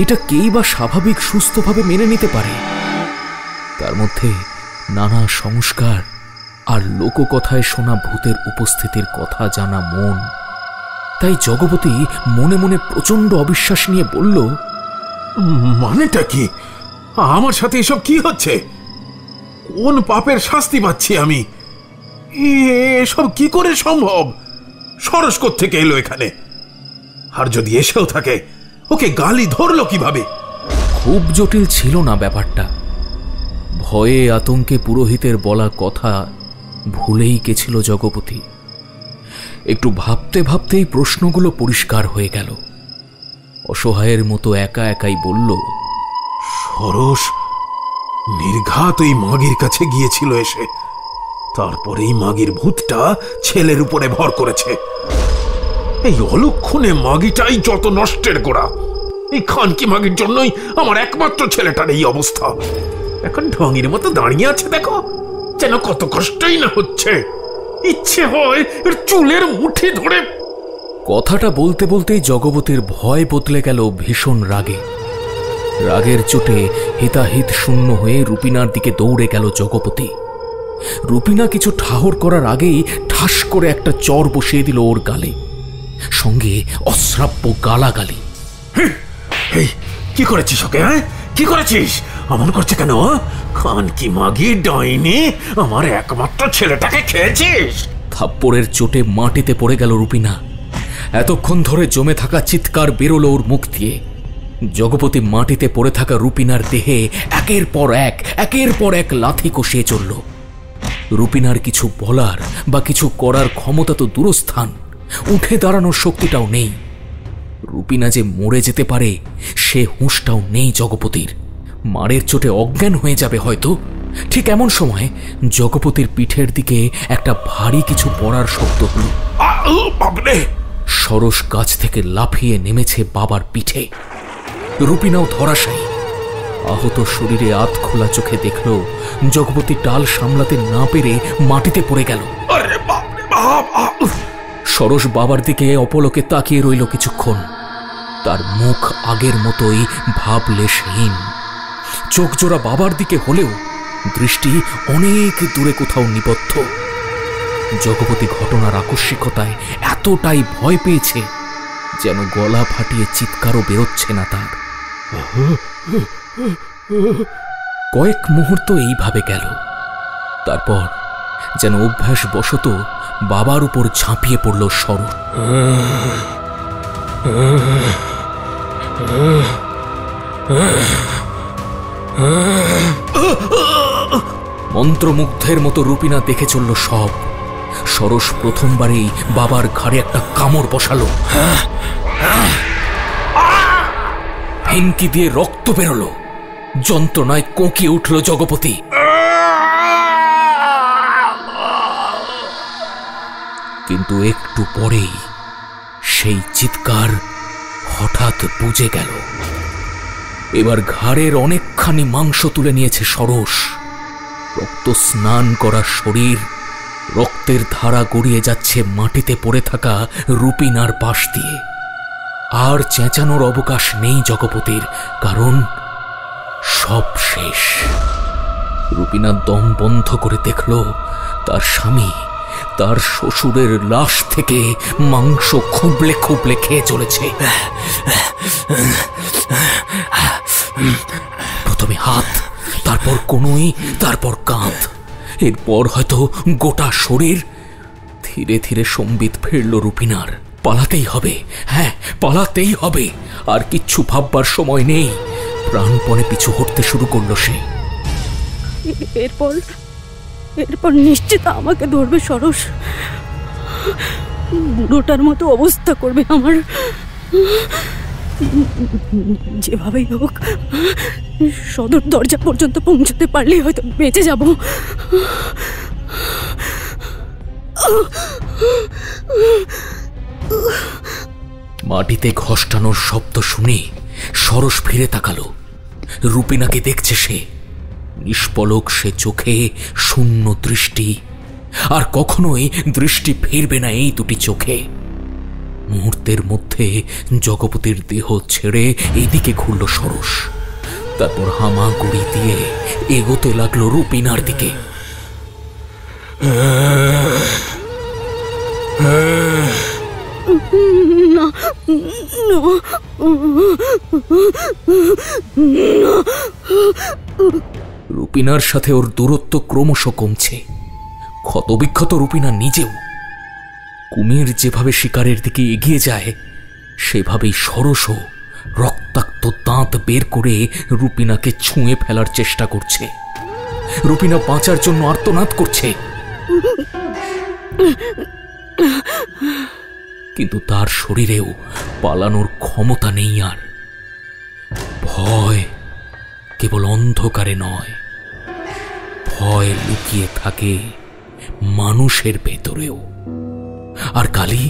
এটা কেই বা স্বাভাবিক সুস্থভাবে মেনে নিতে পারে? তার মধ্যে নানা সংস্কার আর লোককথায় শোনা ভূতের উপস্থিতির কথা জানা মন। তাই জগবতী মনে মনে প্রচন্ড অবিশ্বাস নিয়ে বলল, মানেটা কি? আমার সাথে এসব কি হচ্ছে? কোন পাপের শাস্তি পাচ্ছি আমি? এসব কি করে সম্ভব? সরস থেকে এলো এখানে? আর যদি এসেও থাকে, ওকে গালি ধরলো কিভাবে? খুব জটিল ছিল না ব্যাপারটা। ভয়ে আতঙ্কে পুরোহিতের বলা কথা ভুলেই গেছিল জগবতী। একটু ভাবতে ভাবতেই প্রশ্নগুলো পরিষ্কার হয়ে গেল। অসহায়ের মতো একা একাই বলল, সরস নির্ঘাত ওই মাগির কাছে গিয়েছিল এসে। তারপরে এই মাগির ভূতটা ছেলের উপরে ভর করেছে। এই অলক্ষণে মাগিটাই যত নষ্টের গোড়া। এই খানকি মাগির জন্যই আমার একমাত্র ছেলেটার এই অবস্থা। এখন ঢঙের মতো দাঁড়িয়ে আছে, দেখো যেন কত কষ্টই না হচ্ছে। ইচ্ছে হয় এর চুলের মুঠি ধরে। কথাটা বলতে বলতেই জগবতীর ভয় বদলে গেল ভীষণ রাগে। রাগের চোটে হিতাহিত শূন্য হয়ে রুপিনার দিকে দৌড়ে গেল জগবতী। রুপিনা কিছু ঠাহর করার আগেই ঠাস করে একটা চর বসিয়ে দিল ওর গালে, সঙ্গে অশ্রাব্য গালাগালি। এই কি করেছিস ওকে? হ্যাঁ, কি করেছিস? অমন করছে কেন? খানকি মাগি ডাইনি, আমার একমাত্র ছেলেটাকে খেয়েছিস। থাপ্পড়ের চোটে মাটিতে পড়ে গেল রুপিনা। এতক্ষণ ধরে জমে থাকা চিৎকার বেরোলো ওর মুখ দিয়ে। জগপতি মাটিতে পড়ে থাকা রুপিনার দেহে একের পর এক লাথি কষিয়ে চলল। রুপিনার কিছু বলার বা কিছু করার ক্ষমতা তো দূরস্থান, উঠে দাঁড়ানোর শক্তিটাও নেই। রুপিনা যে মরে যেতে পারে সে হুঁশটাও নেই জগপতির। মারের চোটে অজ্ঞান হয়ে যাবে হয়তো। ঠিক এমন সময় জগপতির পিঠের দিকে একটা ভারী কিছু পড়ার শব্দ হল। সরস গাছ থেকে লাফিয়ে নেমেছে বাবার পিঠে। রুপিনাও ধরাশায়ী। আহত শরীরে আধ খোলা চোখে দেখল জগপতি ডাল সামলাতে না পেরে মাটিতে পড়ে গেল। সরস বাবার দিকে অপলকে তাকিয়ে রইল কিছুক্ষণ। তার মুখ আগের মতোই ভাবলেশহীন। চোখ জোড়া বাবার দিকে হলেও দৃষ্টি অনেক দূরে কোথাও নিবদ্ধ। জগপতি ঘটনার আকস্মিকতায় এতটাই ভয় পেয়েছে যেন গলা ফাটিয়ে চিৎকারও বেরোচ্ছে না তার। কয়েক মুহূর্ত এইভাবে গেল। তারপর যেন অভ্যাসবশত বাবার উপর ঝাঁপিয়ে পড়ল সরস। মন্ত্রমুগ্ধের মতো রুপিনা দেখে চলল সব। সরস প্রথমবারেই বাবার ঘাড়ে একটা কামড় বসালো। হেনকি দিয়ে রক্ত বেরোলো। যন্ত্রণায় কোঁকিয়ে উঠল জগপতি। কিন্তু একটু পরেই সেই চিৎকার হঠাৎ বুঝে গেল। এবার ঘাড়ের অনেকখানি মাংস তুলে নিয়েছে সরস। রক্ত স্নান করা শরীর, রক্তের ধারা গড়িয়ে যাচ্ছে মাটিতে পড়ে থাকা রুপিনার পাশ দিয়ে। আর চেঁচানোর অবকাশ নেই জগপতির, কারণ সব শেষ। রুপিনা দম বন্ধ করে দেখল তার স্বামী তার শ্বশুরের লাশ থেকে মাংস খুবলে খুবলে খেয়ে চলেছে। প্রথমে হাত, তারপর কনুই, তারপর কাঁধ, এরপর হয়তো গোটা শরীর। ধীরে ধীরে সম্বিত ফিরল রুপিনার। পালাতেই হবে, হ্যাঁ পালাতেই হবে। আর কিচ্ছু ভাববার সময় নেই। প্রাণপণে পিছু হটতে শুরু করলো সে। এরপর নিশ্চিত আমাকে ধরবে সরস। বুড়োটার মতো অবস্থা করবে আমার। যেভাবেই হোক সদর দরজা পর্যন্ত পৌঁছতে পারলেই হয়তো বেঁচে যাব। মাটিতে ঘষ্টানোর শব্দ শুনে সরস ফিরে তাকালো। রুপিনাকে দেখছে সে। নিষ্পলক সে চোখে শূন্য দৃষ্টি। আর কখনোই দৃষ্টি ফিরবে না এই দুটি চোখে। মুহূর্তের মধ্যে জগপতির দেহ ছেড়ে এদিকে ঘুরল সরস। তারপর হামাগুড়ি দিয়ে এগোতে লাগলো রুপিনার দিকে। রুপিনার সাথে ওর দূরত্ব ক্রমশ কমছে। ক্ষতবিক্ষত রুপিনা নিজেও। কুমির যেভাবে শিকারের দিকে এগিয়ে যায় সেভাবেই সরসও রক্তাক্ত দাঁত বের করে রুপিনাকে ছুঁয়ে ফেলার চেষ্টা করছে। রুপিনা বাঁচার জন্য আর্তনাদ করছে, কিন্তু তার শরীরেও পালানোর ক্ষমতা নেই আর। ভয় কেবল অন্ধকারে নয়, ভয় লুকিয়ে থাকে মানুষের ভেতরেও। আর কালী,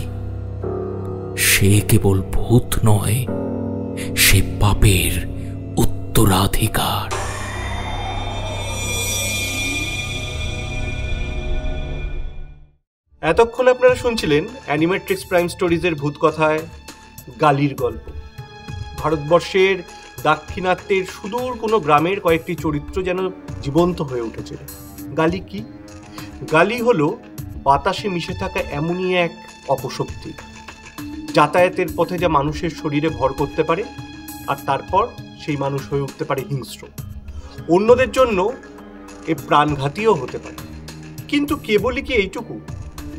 সে কেবল ভূত নয়, সে পাপের উত্তরাধিকার। এতক্ষণ আপনারা শুনছিলেন অ্যানিমেট্রিক্স প্রাইম স্টোরিজের ভূত কথায় গালির গল্প। ভারতবর্ষের দাক্ষিণাত্যের সুদূর কোনো গ্রামের কয়েকটি চরিত্র যেন জীবন্ত হয়ে উঠেছিল। গালি কি? গালি হলো বাতাসে মিশে থাকা এমনই এক অপশক্তি, যাতায়াতের পথে যা মানুষের শরীরে ভর করতে পারে, আর তারপর সেই মানুষ হয়ে উঠতে পারে হিংস্র। অন্যদের জন্য এ প্রাণঘাতীও হতে পারে। কিন্তু কেবলই কি এইটুকু?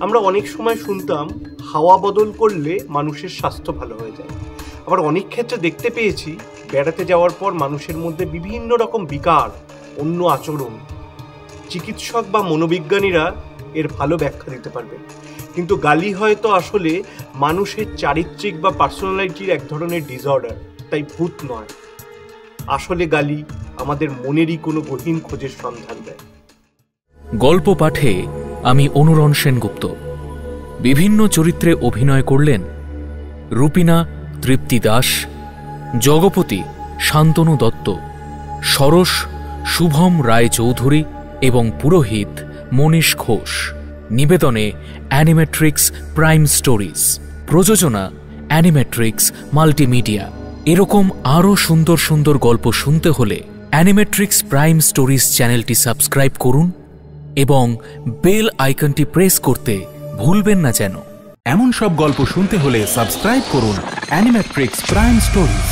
আমরা অনেক সময় শুনতাম হাওয়া বদল করলে মানুষের স্বাস্থ্য ভালো হয়ে যায়। আবার অনেক ক্ষেত্রে দেখতে পেয়েছি বেড়াতে যাওয়ার পর মানুষের মধ্যে বিভিন্ন রকম বিকার, অন্য আচরণ। চিকিৎসক বা মনোবিজ্ঞানীরা এর ভালো ব্যাখ্যা দিতে পারবেন। কিন্তু গালি হয়তো আসলে মানুষের চারিত্রিক বা পার্সোনালিটির এক ধরনের ডিসঅর্ডার, তাই ভূত নয়। আসলে গালি আমাদের মনেরই কোনো গহীন খোঁজের সন্ধান দেয়। গল্প পাঠে আমি অনুরণ সেনগুপ্ত। বিভিন্ন চরিত্রে অভিনয় করলেন রুপিনা তৃপ্তি দাস, জগপতি শান্তনু দত্ত, সরস শুভম রায় চৌধুরী এবং পুরোহিত মনীষ ঘোষ। নিবেদনে অ্যানিমেট্রিক্স প্রাইম স্টোরিজ, প্রযোজনা অ্যানিমেট্রিক্স মাল্টিমিডিয়া। এরকম আরও সুন্দর সুন্দর গল্প শুনতে হলে অ্যানিমেট্রিক্স প্রাইম স্টোরিজ চ্যানেলটি সাবস্ক্রাইব করুন এবং বেল আইকনটি প্রেস করতে ভুলবেন না যেন। এমন সব গল্প শুনতে হলে সাবস্ক্রাইব করুন অ্যানিমেট্রিক্স প্রাইম স্টোরিজ।